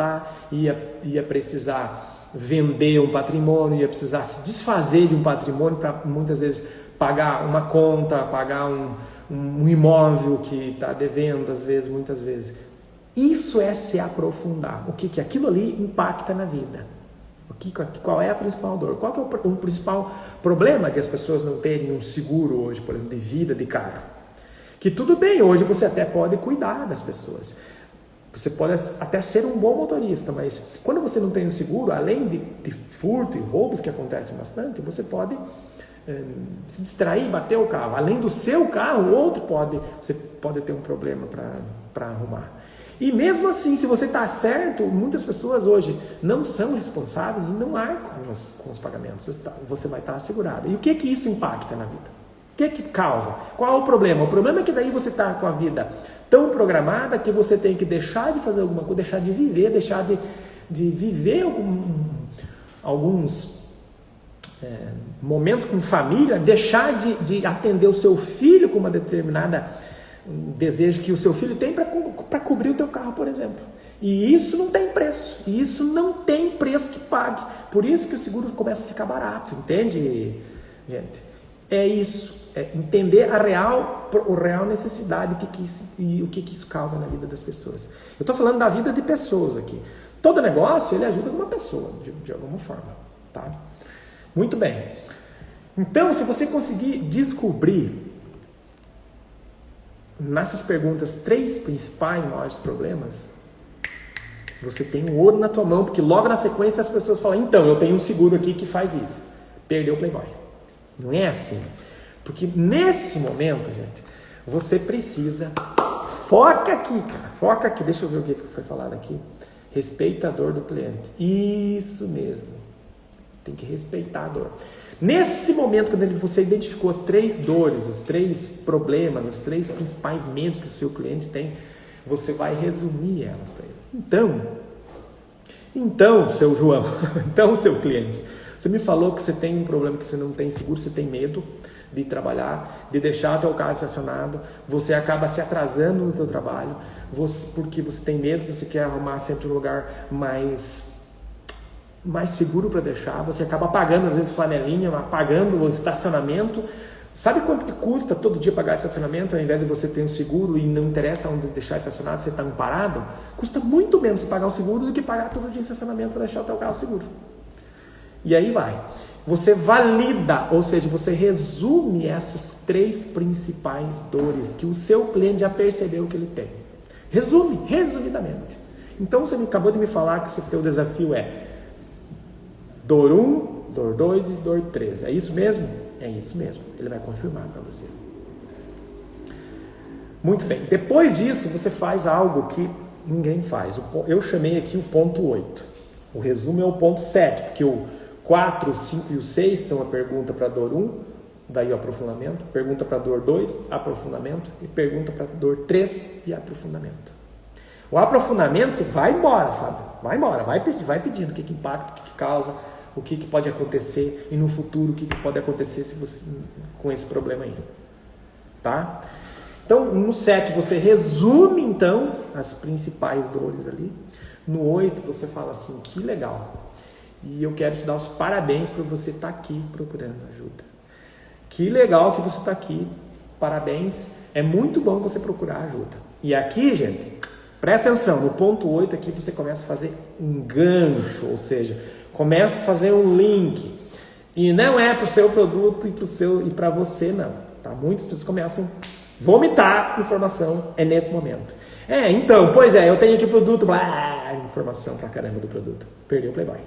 ia precisar vender um patrimônio, ia precisar se desfazer de um patrimônio para muitas vezes pagar uma conta, pagar um imóvel que está devendo, muitas vezes. Isso é se aprofundar. O que aquilo ali impacta na vida. Qual é a principal dor? Qual que é o principal problema de as pessoas não terem um seguro hoje, por exemplo, de vida, de carro? Que tudo bem, hoje você até pode cuidar das pessoas. Você pode até ser um bom motorista, mas quando você não tem um seguro, além de furto e roubos que acontecem bastante, você pode se distrair, bater o carro. Além do seu carro, você pode ter um problema para arrumar. E mesmo assim, se você está certo, muitas pessoas hoje não são responsáveis e não arcam com os pagamentos. Você vai estar assegurado. E o que isso impacta na vida? O que causa? Qual é o problema? O problema é que daí você está com a vida tão programada que você tem que deixar de fazer alguma coisa, deixar de viver alguns momentos com família, deixar de atender o seu filho com uma determinada desejo que o seu filho tem para cobrir o teu carro, por exemplo. E isso não tem preço. E isso não tem preço que pague. Por isso que o seguro começa a ficar barato, entende, gente? É isso. É entender a real necessidade o que isso causa na vida das pessoas. Eu estou falando da vida de pessoas aqui. Todo negócio, ele ajuda uma pessoa, de alguma forma. Tá? Muito bem. Então, se você conseguir descobrir nessas perguntas 3 principais maiores problemas, você tem um ouro na tua mão, porque logo na sequência as pessoas falam, então, eu tenho um seguro aqui que faz isso. Perdeu o Playboy. Não é assim. Porque nesse momento, gente, você precisa... Foca aqui, cara. Foca aqui. Deixa eu ver o que foi falado aqui. Respeita a dor do cliente. Isso mesmo. Tem que respeitar a dor. Nesse momento, quando você identificou as 3 dores, os 3 problemas, os 3 principais medos que o seu cliente tem, você vai resumir elas para ele. Então, seu João, seu cliente, você me falou que você tem um problema, que você não tem seguro, você tem medo de trabalhar, de deixar o teu carro estacionado, você acaba se atrasando no teu trabalho, porque você tem medo, você quer arrumar sempre um lugar mais seguro para deixar, você acaba pagando às vezes flanelinha, pagando o estacionamento. Sabe quanto que custa todo dia pagar estacionamento, ao invés de você ter um seguro e não interessa onde deixar estacionado, você está amparado? Custa muito menos você pagar o seguro do que pagar todo dia estacionamento para deixar o teu carro seguro. E aí vai. Você valida, ou seja, você resume essas 3 principais dores que o seu cliente já percebeu que ele tem. Resume, resumidamente. Então você acabou de me falar que o teu desafio é dor 1, dor 2 e dor 3. É isso mesmo? É isso mesmo. Ele vai confirmar para você. Muito bem. Depois disso, você faz algo que ninguém faz. Eu chamei aqui o ponto 8. O resumo é o ponto 7, porque o 4, o 5 e o 6 são a pergunta para dor 1, daí o aprofundamento. Pergunta para dor 2, aprofundamento. E pergunta para dor 3 e aprofundamento. O aprofundamento, você vai embora, sabe? Vai embora, vai pedindo o que impacta, o que causa, o que pode acontecer e no futuro o que pode acontecer com esse problema aí. tá? Então, no 7 você resume, então, as principais dores ali. No 8 você fala assim, que legal. E eu quero te dar os parabéns por você estar aqui procurando ajuda. Que legal que você está aqui. Parabéns. É muito bom você procurar ajuda. E aqui, gente, presta atenção. No ponto 8 aqui você começa a fazer um gancho. Ou seja, começa a fazer um link. E não é para o seu produto e para você, não. Tá? Muitas pessoas começam a vomitar informação. É nesse momento. Então, pois é, eu tenho aqui produto. Blá, informação pra caramba do produto. Perdeu o Playboy.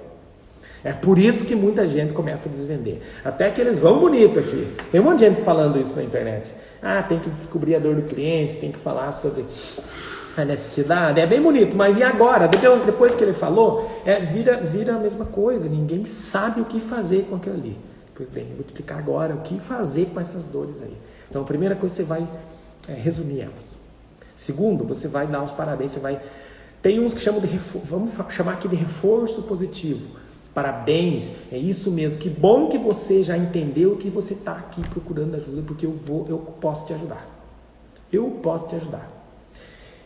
É por isso que muita gente começa a desvender. Até que eles vão bonito aqui. Tem um monte de gente falando isso na internet. Tem que descobrir a dor do cliente, tem que falar sobre a necessidade. É bem bonito, mas e agora? Depois que ele falou, vira a mesma coisa. Ninguém sabe o que fazer com aquilo ali. Pois bem, eu vou te explicar agora o que fazer com essas dores aí. Então, a primeira coisa, você vai resumir elas. Segundo, você vai dar os parabéns. Tem uns que chamam vamos chamar aqui de reforço positivo. Parabéns, é isso mesmo. Que bom que você já entendeu que você está aqui procurando ajuda, porque eu posso te ajudar. Eu posso te ajudar.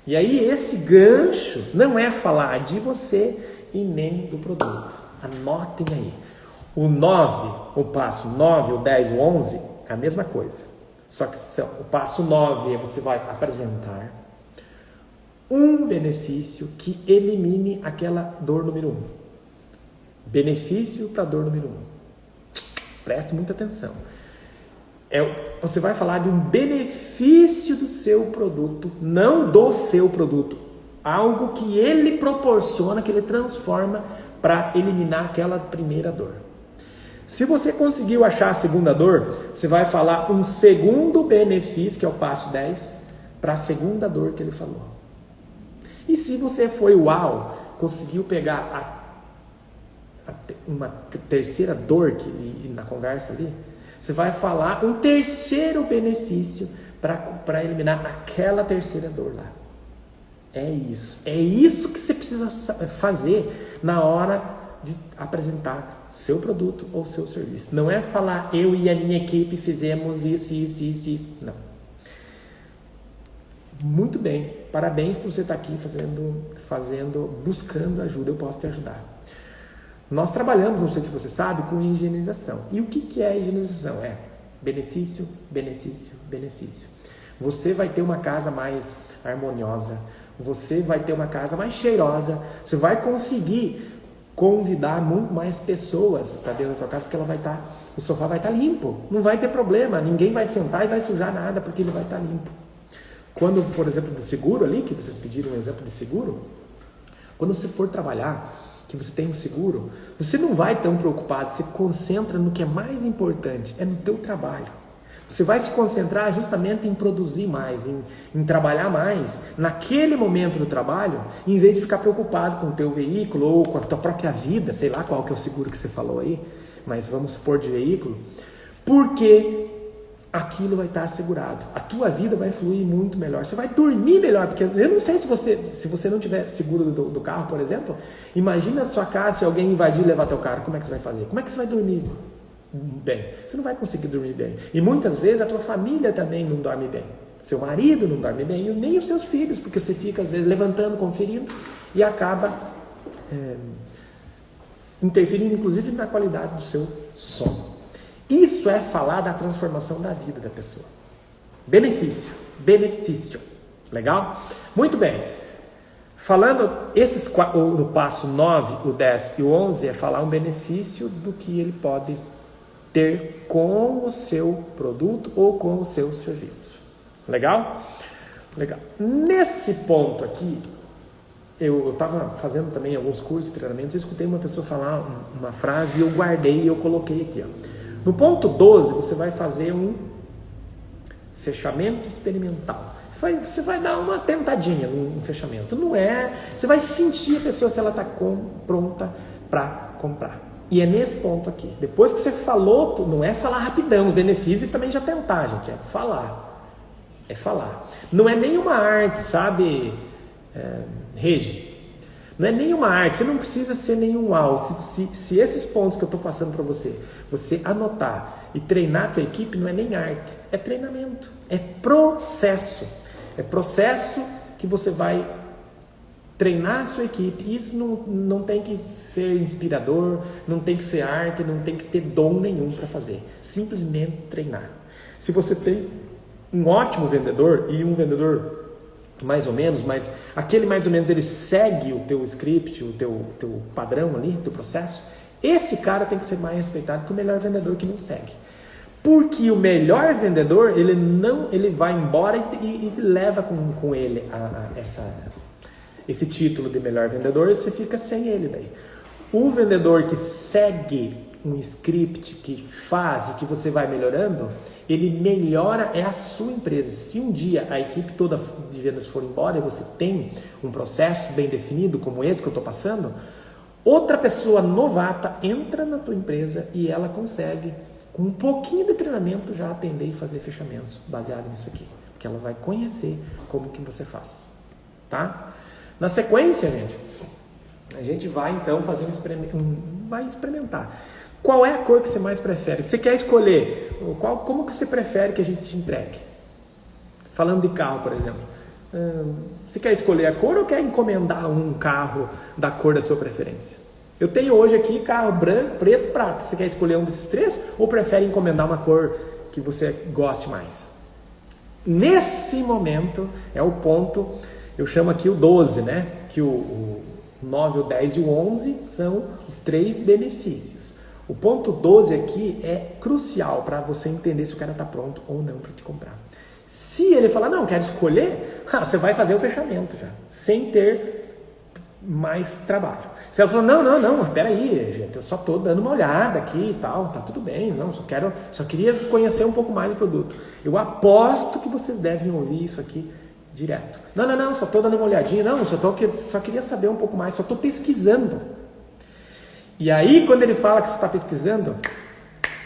E aí esse gancho não é falar de você e nem do produto. Anotem aí. O 9, o passo 9, o 10, o 11, é a mesma coisa. Só que o passo 9 é você vai apresentar um benefício que elimine aquela dor número 1. Benefício para dor número 1. Preste muita atenção. Você vai falar de um benefício do seu produto, não do seu produto. Algo que ele proporciona, que ele transforma para eliminar aquela primeira dor. Se você conseguiu achar a segunda dor, você vai falar um segundo benefício, que é o passo 10, para a segunda dor que ele falou. E se você foi conseguiu pegar uma terceira dor na conversa ali, você vai falar um terceiro benefício para eliminar aquela terceira dor lá. É isso que você precisa fazer na hora de apresentar seu produto ou seu serviço. Não é falar eu e a minha equipe fizemos isso. Não. Muito bem, parabéns por você estar aqui buscando ajuda, eu posso te ajudar. Nós trabalhamos, não sei se você sabe, com higienização. E o que é higienização? Benefício, benefício, benefício. Você vai ter uma casa mais harmoniosa, você vai ter uma casa mais cheirosa, você vai conseguir convidar muito mais pessoas para dentro da sua casa, porque o sofá vai estar limpo, não vai ter problema, ninguém vai sentar e vai sujar nada, porque ele vai estar limpo. Quando, por exemplo, do seguro ali, que vocês pediram um exemplo de seguro, quando você for trabalhar, que você tem um seguro, você não vai tão preocupado, você concentra no que é mais importante, é no teu trabalho. Você vai se concentrar justamente em produzir mais, em trabalhar mais naquele momento do trabalho, em vez de ficar preocupado com o teu veículo ou com a tua própria vida, sei lá qual que é o seguro que você falou aí, mas vamos supor de veículo, porque aquilo vai estar assegurado. A tua vida vai fluir muito melhor. Você vai dormir melhor, porque eu não sei se você não tiver seguro do carro, por exemplo, imagina a sua casa, se alguém invadir e levar teu carro, como é que você vai fazer? Como é que você vai dormir bem? Você não vai conseguir dormir bem. E muitas vezes a tua família também não dorme bem. Seu marido não dorme bem, e nem os seus filhos, porque você fica às vezes levantando, conferindo, e acaba interferindo inclusive na qualidade do seu sono. Isso é falar da transformação da vida da pessoa. Benefício. Legal? Muito bem. Falando, no passo 9, o 10 e o 11, é falar um benefício do que ele pode ter com o seu produto ou com o seu serviço. Legal? Legal. Nesse ponto aqui, eu estava fazendo também alguns cursos e treinamentos, eu escutei uma pessoa falar uma frase e eu guardei e eu coloquei aqui, No ponto 12, você vai fazer um fechamento experimental. Você vai dar uma tentadinha no fechamento. Não é... Você vai sentir a pessoa se ela está pronta para comprar. E é nesse ponto aqui. Depois que você falou, não é falar rapidão os benefícios e também já tentar, gente. É falar. É falar. Não é nenhuma arte, sabe, Regi? Não é nenhuma arte, você não precisa ser nenhum uau. Se esses pontos que eu estou passando para você anotar e treinar a tua equipe, não é nem arte, é treinamento, É processo. É processo que você vai treinar a sua equipe. Isso não tem que ser inspirador, não tem que ser arte, não tem que ter dom nenhum para fazer. Simplesmente treinar. Se você tem um ótimo vendedor e um vendedor mais ou menos, mas aquele mais ou menos ele segue o teu script, o teu padrão ali, o teu processo, esse cara tem que ser mais respeitado que o melhor vendedor que não segue. Porque o melhor vendedor, ele vai embora e leva com ele esse título de melhor vendedor, e você fica sem ele daí. O vendedor que segue um script, que faz e que você vai melhorando, ele melhora a sua empresa. Se um dia a equipe toda de vendas for embora e você tem um processo bem definido, como esse que eu estou passando, outra pessoa novata entra na tua empresa e ela consegue, com um pouquinho de treinamento, já atender e fazer fechamentos baseado nisso aqui. Porque ela vai conhecer como que você faz. Tá? Na sequência, a gente vai então fazer vai experimentar. Qual é a cor que você mais prefere? Você quer escolher? Como que você prefere que a gente te entregue? Falando de carro, por exemplo. Você quer escolher a cor ou quer encomendar um carro da cor da sua preferência? Eu tenho hoje aqui carro branco, preto, prata. Você quer escolher um desses três ou prefere encomendar uma cor que você goste mais? Nesse momento é o ponto, eu chamo aqui o 12, né? Que o 9, o 10 e o 11 são os 3 benefícios. O ponto 12 aqui é crucial para você entender se o cara está pronto ou não para te comprar. Se ele falar, não, quero escolher, você vai fazer o fechamento já, sem ter mais trabalho. Se ela falar, não, peraí, gente, eu só estou dando uma olhada aqui e tal, tá tudo bem, não, só queria conhecer um pouco mais do produto. Eu aposto que vocês devem ouvir isso aqui direto. Não, só estou dando uma olhadinha, não, só queria saber um pouco mais, só estou pesquisando. E aí, quando ele fala que você está pesquisando,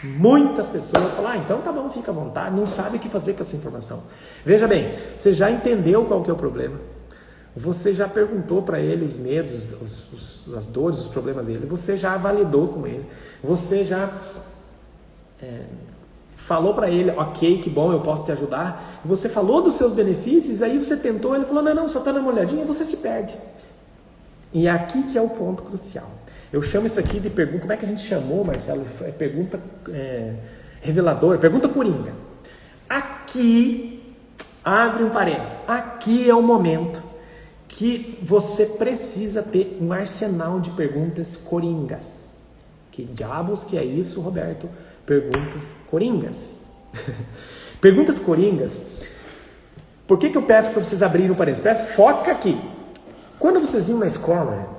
muitas pessoas falam, então tá bom, fica à vontade, não sabe o que fazer com essa informação. Veja bem, você já entendeu qual que é o problema, você já perguntou para ele os medos, as dores, os problemas dele, você já validou com ele, você já falou para ele, ok, que bom, eu posso te ajudar, você falou dos seus benefícios, aí você tentou, ele falou, não, só está dando uma olhadinha, você se perde. E aqui que é o ponto crucial. Eu chamo isso aqui de pergunta, como é que a gente chamou, Marcelo? É pergunta reveladora, pergunta coringa. Aqui, abre um parênteses, aqui é o momento que você precisa ter um arsenal de perguntas coringas. Que diabos que é isso, Roberto? Perguntas coringas. Perguntas coringas. Por que eu peço para vocês abrirem um parênteses? Foca aqui. Quando vocês iam na escola,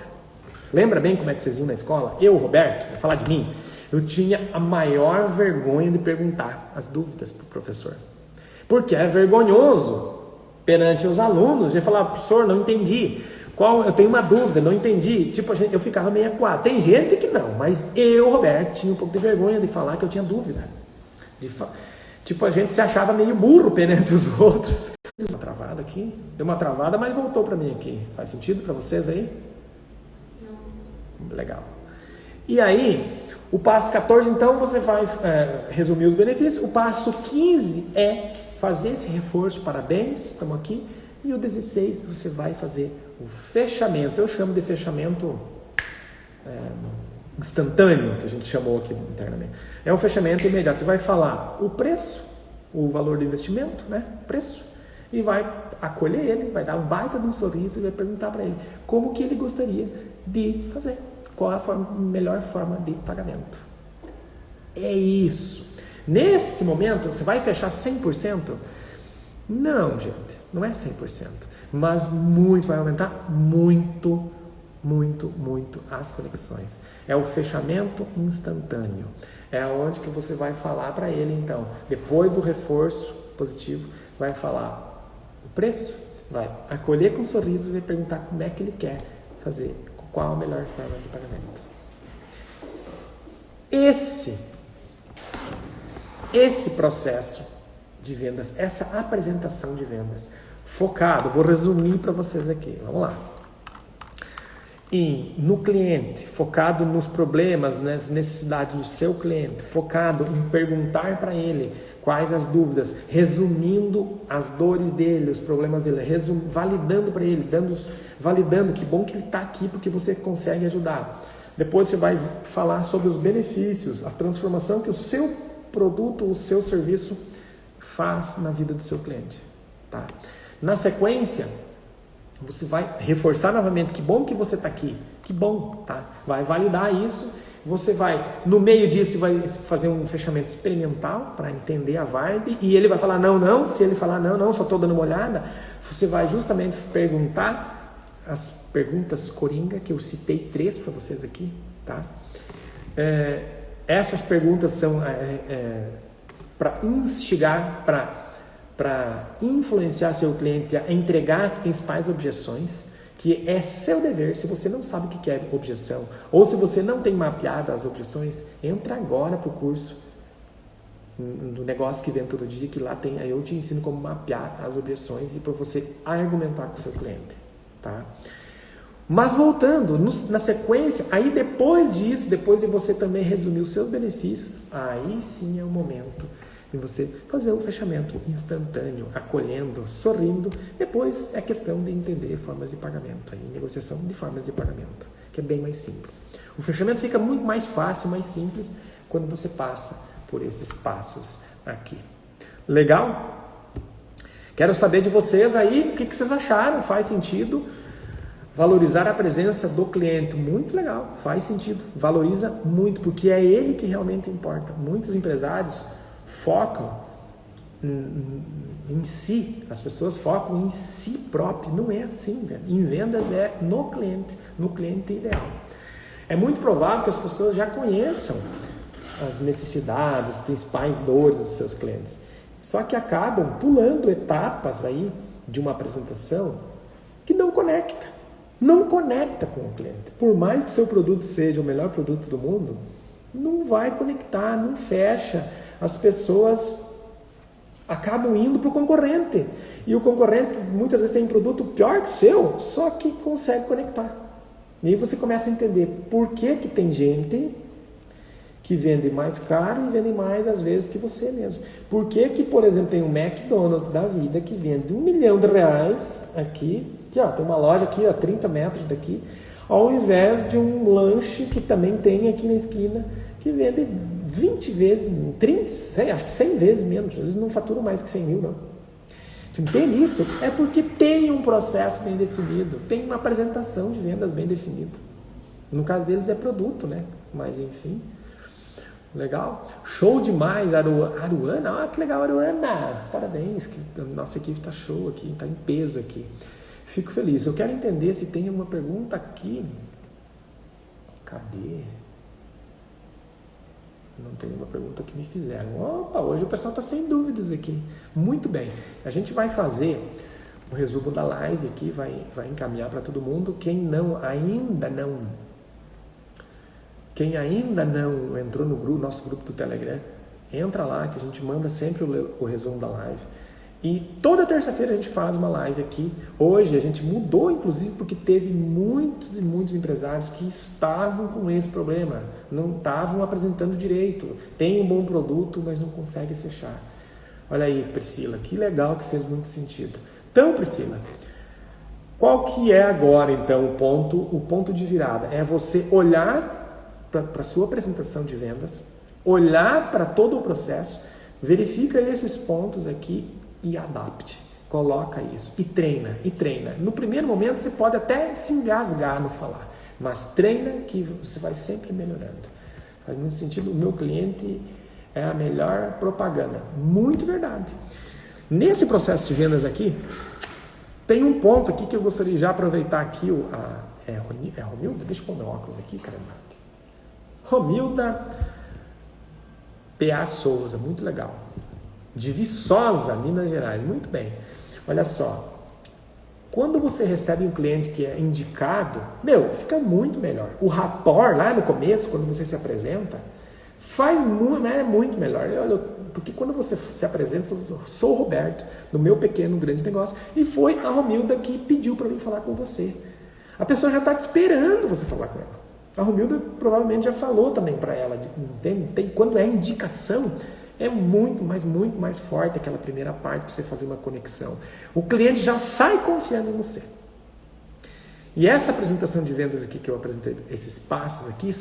lembra bem como é que vocês iam na escola? Eu, Roberto, vou falar de mim, eu tinha a maior vergonha de perguntar as dúvidas para o professor. Porque é vergonhoso perante os alunos de falar, professor, não entendi. Eu tenho uma dúvida, não entendi. Tipo, eu ficava meio acuado. Tem gente que não, mas eu, Roberto, tinha um pouco de vergonha de falar que eu tinha dúvida. Tipo, a gente se achava meio burro perante os outros. Deu uma travada aqui, deu uma travada, mas voltou para mim aqui. Faz sentido para vocês aí? Não. Legal. E aí, o passo 14, então, você vai resumir os benefícios. O passo 15 é fazer esse reforço, parabéns, estamos aqui. E o 16, você vai fazer o fechamento. Eu chamo de fechamento instantâneo, que a gente chamou aqui internamente. É um fechamento imediato. Você vai falar o preço, o valor do investimento, né? Preço. E vai acolher ele, vai dar um baita de um sorriso e vai perguntar para ele como que ele gostaria de fazer. Qual a melhor forma de pagamento. É isso. Nesse momento, você vai fechar 100%? Não, gente, não é 100%. Mas vai aumentar muito, muito, muito as conexões. É o fechamento instantâneo. É onde que você vai falar para ele, então, depois do reforço positivo, vai falar o preço, vai acolher com um sorriso e vai perguntar como é que ele quer fazer, qual a melhor forma de pagamento. Esse processo de vendas, essa apresentação de vendas focado, vou resumir para vocês aqui, vamos lá. no cliente, focado nos problemas, nas necessidades do seu cliente, focado em perguntar para ele quais as dúvidas, resumindo as dores dele, os problemas dele, validando para ele, validando que bom que ele está aqui porque você consegue ajudar. Depois você vai falar sobre os benefícios, a transformação que o seu produto, o seu serviço faz na vida do seu cliente. Tá? Na sequência, você vai reforçar novamente, que bom que você está aqui, que bom, tá? Vai validar isso, você vai, no meio disso, vai fazer um fechamento experimental para entender a vibe, e ele vai falar não, se ele falar não, só estou dando uma olhada, você vai justamente perguntar as perguntas coringa, que eu citei 3 para vocês aqui, tá? Essas perguntas são para instigar, para influenciar seu cliente a entregar as principais objeções, que é seu dever. Se você não sabe o que é objeção, ou se você não tem mapeado as objeções, entra agora para o curso do Negócio que Vem Todo Dia, que lá tem, aí eu te ensino como mapear as objeções e para você argumentar com o seu cliente, tá? Mas voltando, na sequência, aí depois disso, depois de você também resumir os seus benefícios, aí sim é o momento de você fazer um fechamento instantâneo, acolhendo, sorrindo. Depois é questão de entender formas de pagamento, aí, negociação de formas de pagamento, que é bem mais simples. O fechamento fica muito mais fácil, mais simples, quando você passa por esses passos aqui. Legal? Quero saber de vocês aí, o que vocês acharam? Faz sentido? Valorizar a presença do cliente, muito legal, faz sentido, valoriza muito, porque é ele que realmente importa. Muitos empresários focam em si, as pessoas focam em si próprio, não é assim, velho. Em vendas é no cliente ideal. É muito provável que as pessoas já conheçam as necessidades, as principais dores dos seus clientes, só que acabam pulando etapas aí de uma apresentação que não conecta com o cliente. Por mais que seu produto seja o melhor produto do mundo, não vai conectar, não fecha. As pessoas acabam indo para o concorrente. E o concorrente muitas vezes tem um produto pior que o seu, só que consegue conectar. E aí você começa a entender por que tem gente que vende mais caro e vende mais às vezes que você mesmo. Por que, por exemplo, tem um McDonald's da vida que vende R$1 milhão aqui, tem uma loja aqui a 30 metros daqui, ao invés de um lanche que também tem aqui na esquina, que vende 20 vezes, 30, 100, acho que 100 vezes menos. Eles não faturam mais que 100 mil, não. Tu entende isso? É porque tem um processo bem definido, tem uma apresentação de vendas bem definida. No caso deles é produto, né? Mas enfim, legal. Show demais, Aruana. Que legal, Aruana. Parabéns, que a nossa equipe está show aqui, está em peso aqui. Fico feliz. Eu quero entender se tem uma pergunta aqui. Cadê? Não tem uma pergunta que me fizeram. Opa, hoje o pessoal está sem dúvidas aqui. Muito bem. A gente vai fazer o resumo da live aqui, vai encaminhar para todo mundo. Quem ainda não entrou no nosso grupo do Telegram, entra lá que a gente manda sempre o resumo da live. E toda terça-feira a gente faz uma live aqui. Hoje a gente mudou, inclusive, porque teve muitos e muitos empresários que estavam com esse problema, não estavam apresentando direito, tem um bom produto, mas não consegue fechar. Olha aí, Priscila, que legal, que fez muito sentido. Então, Priscila, qual que é agora, então, o ponto de virada? É você olhar para a sua apresentação de vendas, olhar para todo o processo, verifica esses pontos aqui e adapte, coloca isso e treina. No primeiro momento você pode até se engasgar no falar, mas treina que você vai sempre melhorando. Faz muito sentido. O meu cliente é a melhor propaganda. Muito verdade. Nesse processo de vendas aqui, tem um ponto aqui que eu gostaria de já aproveitar aqui. É Romilda? Deixa eu pôr meu óculos aqui, caramba. Romilda P.A. Souza, muito legal. De Viçosa, Minas Gerais. Muito bem. Olha só. Quando você recebe um cliente que é indicado, fica muito melhor. O rapport, lá no começo, quando você se apresenta, é muito melhor. Porque quando você se apresenta, você fala, sou o Roberto, do meu pequeno, grande negócio, e foi a Romilda que pediu para mim falar com você. A pessoa já está te esperando você falar com ela. A Romilda provavelmente já falou também para ela, entende? Quando é indicação, é muito mais forte aquela primeira parte para você fazer uma conexão. O cliente já sai confiando em você. E essa apresentação de vendas aqui que eu apresentei, esses passos aqui,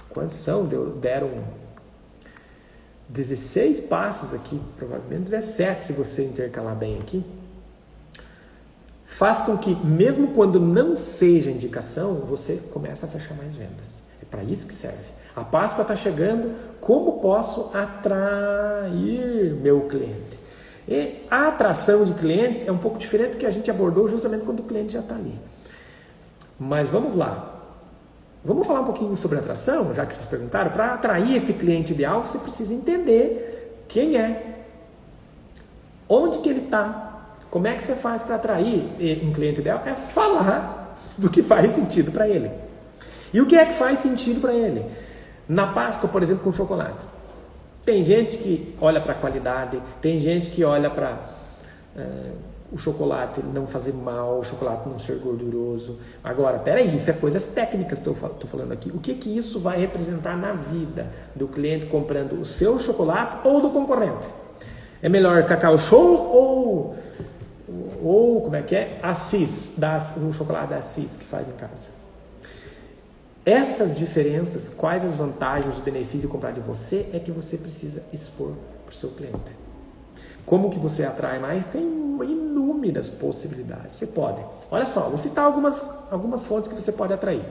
quantos são? Deram 16 passos aqui, provavelmente 17 se você intercalar bem aqui. Faz com que, mesmo quando não seja indicação, você comece a fechar mais vendas. É para isso que serve. A Páscoa está chegando, como posso atrair meu cliente? E a atração de clientes é um pouco diferente do que a gente abordou justamente quando o cliente já está ali. Mas vamos lá. Vamos falar um pouquinho sobre atração, já que vocês perguntaram. Para atrair esse cliente ideal, você precisa entender quem é, onde que ele está. Como é que você faz para atrair um cliente ideal? É falar do que faz sentido para ele. E o que é que faz sentido para ele? Na Páscoa, por exemplo, com chocolate. Tem gente que olha para a qualidade, tem gente que olha para o chocolate não fazer mal, o chocolate não ser gorduroso. Agora, peraí, isso é coisas técnicas que eu estou falando aqui. O que isso vai representar na vida do cliente comprando o seu chocolate ou do concorrente? É melhor Cacau Show ou como é que é? Assis, o chocolate da Assis que faz em casa. Essas diferenças, quais as vantagens, os benefícios de comprar de você, é que você precisa expor para o seu cliente. Como que você atrai mais? Tem inúmeras possibilidades. Você pode. Olha só, vou citar algumas fontes que você pode atrair.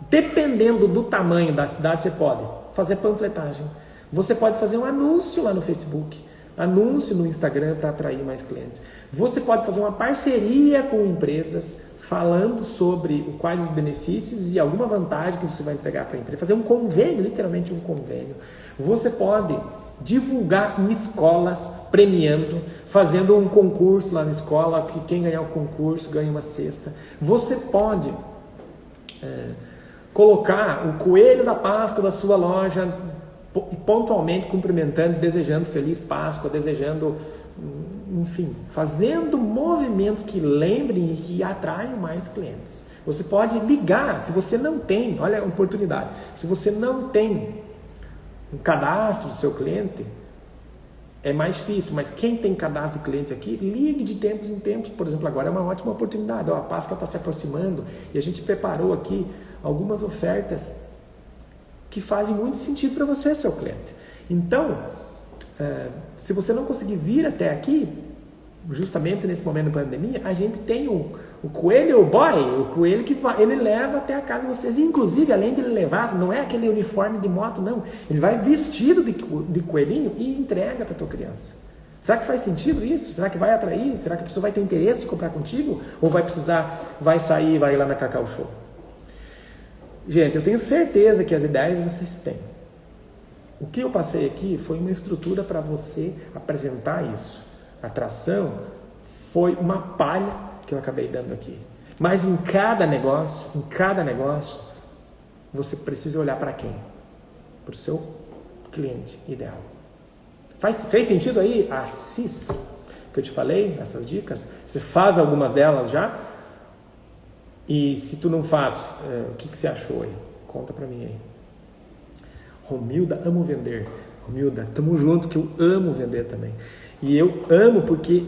Dependendo do tamanho da cidade, você pode fazer panfletagem. Você pode fazer um anúncio lá no Facebook. Anúncio no Instagram para atrair mais clientes. Você pode fazer uma parceria com empresas falando sobre quais os benefícios e alguma vantagem que você vai entregar para a empresa. Fazer um convênio, literalmente um convênio. Você pode divulgar em escolas, premiando, fazendo um concurso lá na escola, que quem ganhar o concurso ganha uma cesta. Você pode colocar o coelho da Páscoa da sua loja pontualmente cumprimentando, desejando Feliz Páscoa, desejando, enfim, fazendo movimentos que lembrem e que atraiam mais clientes. Você pode ligar, se você não tem, olha a oportunidade, se você não tem um cadastro do seu cliente, é mais difícil, mas quem tem cadastro de clientes aqui, ligue de tempos em tempos. Por exemplo, agora é uma ótima oportunidade, a Páscoa está se aproximando e a gente preparou aqui algumas ofertas que fazem muito sentido para você, seu cliente. Então, se você não conseguir vir até aqui, justamente nesse momento da pandemia, a gente tem o coelho boy, o coelho que ele leva até a casa de vocês. Inclusive, além de ele levar, não é aquele uniforme de moto, não. Ele vai vestido de coelhinho e entrega para a tua criança. Será que faz sentido isso? Será que vai atrair? Será que a pessoa vai ter interesse de comprar contigo? Ou vai sair e vai ir lá na Cacau Show? Gente, eu tenho certeza que as ideias vocês têm. O que eu passei aqui foi uma estrutura para você apresentar isso. A atração foi uma palha que eu acabei dando aqui. Mas em cada negócio, você precisa olhar para quem? Para o seu cliente ideal. Fez sentido aí? Assis, que eu te falei, essas dicas? Você faz algumas delas já? E se tu não faz, o que você achou aí? Conta pra mim aí. Romilda, amo vender. Romilda, tamo junto, que eu amo vender também. E eu amo porque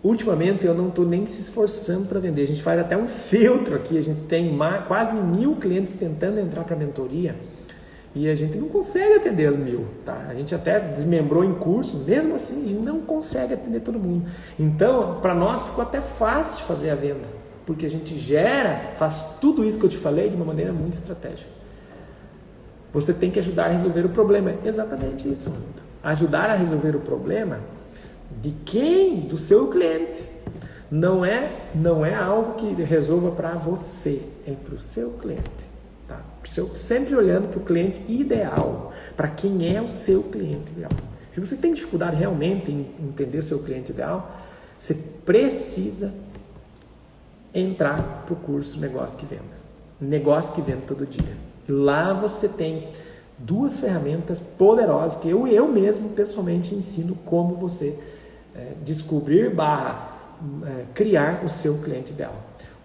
ultimamente eu não tô nem se esforçando para vender. A gente faz até um filtro aqui, a gente tem quase 1.000 clientes tentando entrar para mentoria e a gente não consegue atender as 1.000, tá? A gente até desmembrou em cursos, mesmo assim a gente não consegue atender todo mundo. Então, para nós ficou até fácil fazer a venda. Porque a gente faz tudo isso que eu te falei de uma maneira muito estratégica. Você tem que ajudar a resolver o problema. Exatamente isso, Romilda. Ajudar a resolver o problema de quem? Do seu cliente. Não é algo que resolva para você, é para o seu cliente. Tá? Sempre olhando para o cliente ideal, para quem é o seu cliente ideal. Se você tem dificuldade realmente em entender o seu cliente ideal, você precisa entrar para o curso Negócio que Vendas. Negócio que Venda todo dia. Lá você tem 2 ferramentas poderosas que eu mesmo pessoalmente ensino como você descobrir / criar o seu cliente ideal.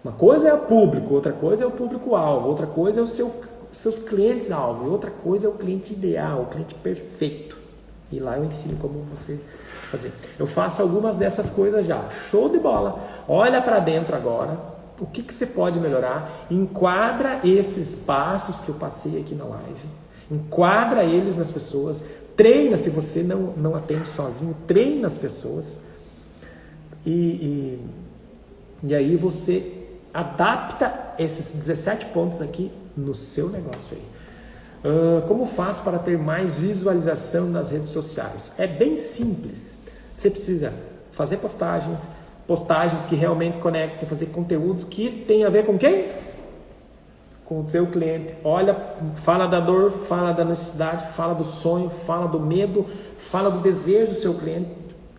Uma coisa é o público, outra coisa é o público-alvo, outra coisa é os seus clientes-alvo, e outra coisa é o cliente ideal, o cliente perfeito. E lá eu ensino como você fazer. Eu faço algumas dessas coisas já. Show de bola! Olha para dentro agora, o que você pode melhorar, enquadra esses passos que eu passei aqui na live, enquadra eles nas pessoas, treina se você não atende sozinho, treina as pessoas e aí você adapta esses 17 pontos aqui no seu negócio aí. Como faço para ter mais visualização nas redes sociais? É bem simples. Você precisa fazer postagens que realmente conectem, fazer conteúdos que tem a ver com quem? Com o seu cliente. Olha, fala da dor, fala da necessidade, fala do sonho, fala do medo, fala do desejo do seu cliente,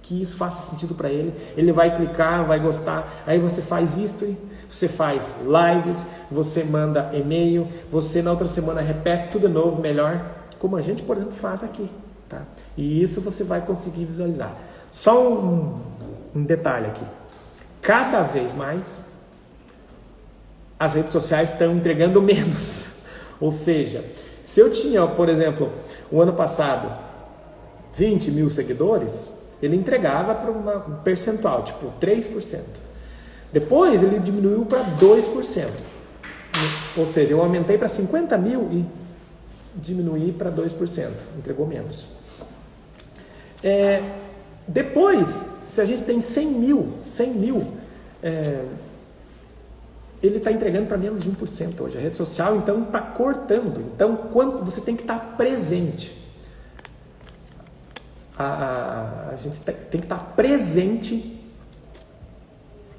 que isso faça sentido para ele. Ele vai clicar, vai gostar. Aí você faz history, você faz lives, você manda e-mail, você na outra semana repete tudo de novo, melhor, como a gente, por exemplo, faz aqui, tá? E isso você vai conseguir visualizar. Só um detalhe aqui. Cada vez mais as redes sociais estão entregando menos. Ou seja, se eu tinha, por exemplo, o ano passado 20 mil seguidores, ele entregava para um percentual, tipo 3%. Depois ele diminuiu para 2%. Ou seja, eu aumentei para 50 mil e diminuí para 2%. Entregou menos. Depois, se a gente tem 100 mil, ele está entregando para menos de 1% hoje. A rede social, então, está cortando. Então, quanto você tem que estar presente. A gente tem que estar presente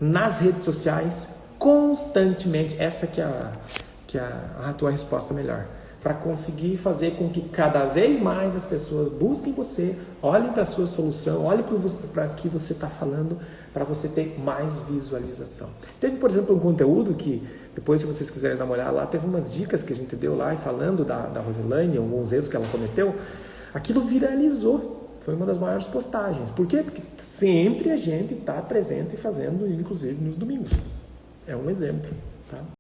nas redes sociais constantemente. Essa que é a tua resposta melhor. Para conseguir fazer com que cada vez mais as pessoas busquem você, olhem para a sua solução, olhem para o que você está falando, para você ter mais visualização. Teve, por exemplo, um conteúdo que, depois se vocês quiserem dar uma olhada lá, teve umas dicas que a gente deu lá, e falando da Roselaine, alguns erros que ela cometeu, aquilo viralizou. Foi uma das maiores postagens. Por quê? Porque sempre a gente está presente e fazendo, inclusive nos domingos. É um exemplo. Tá?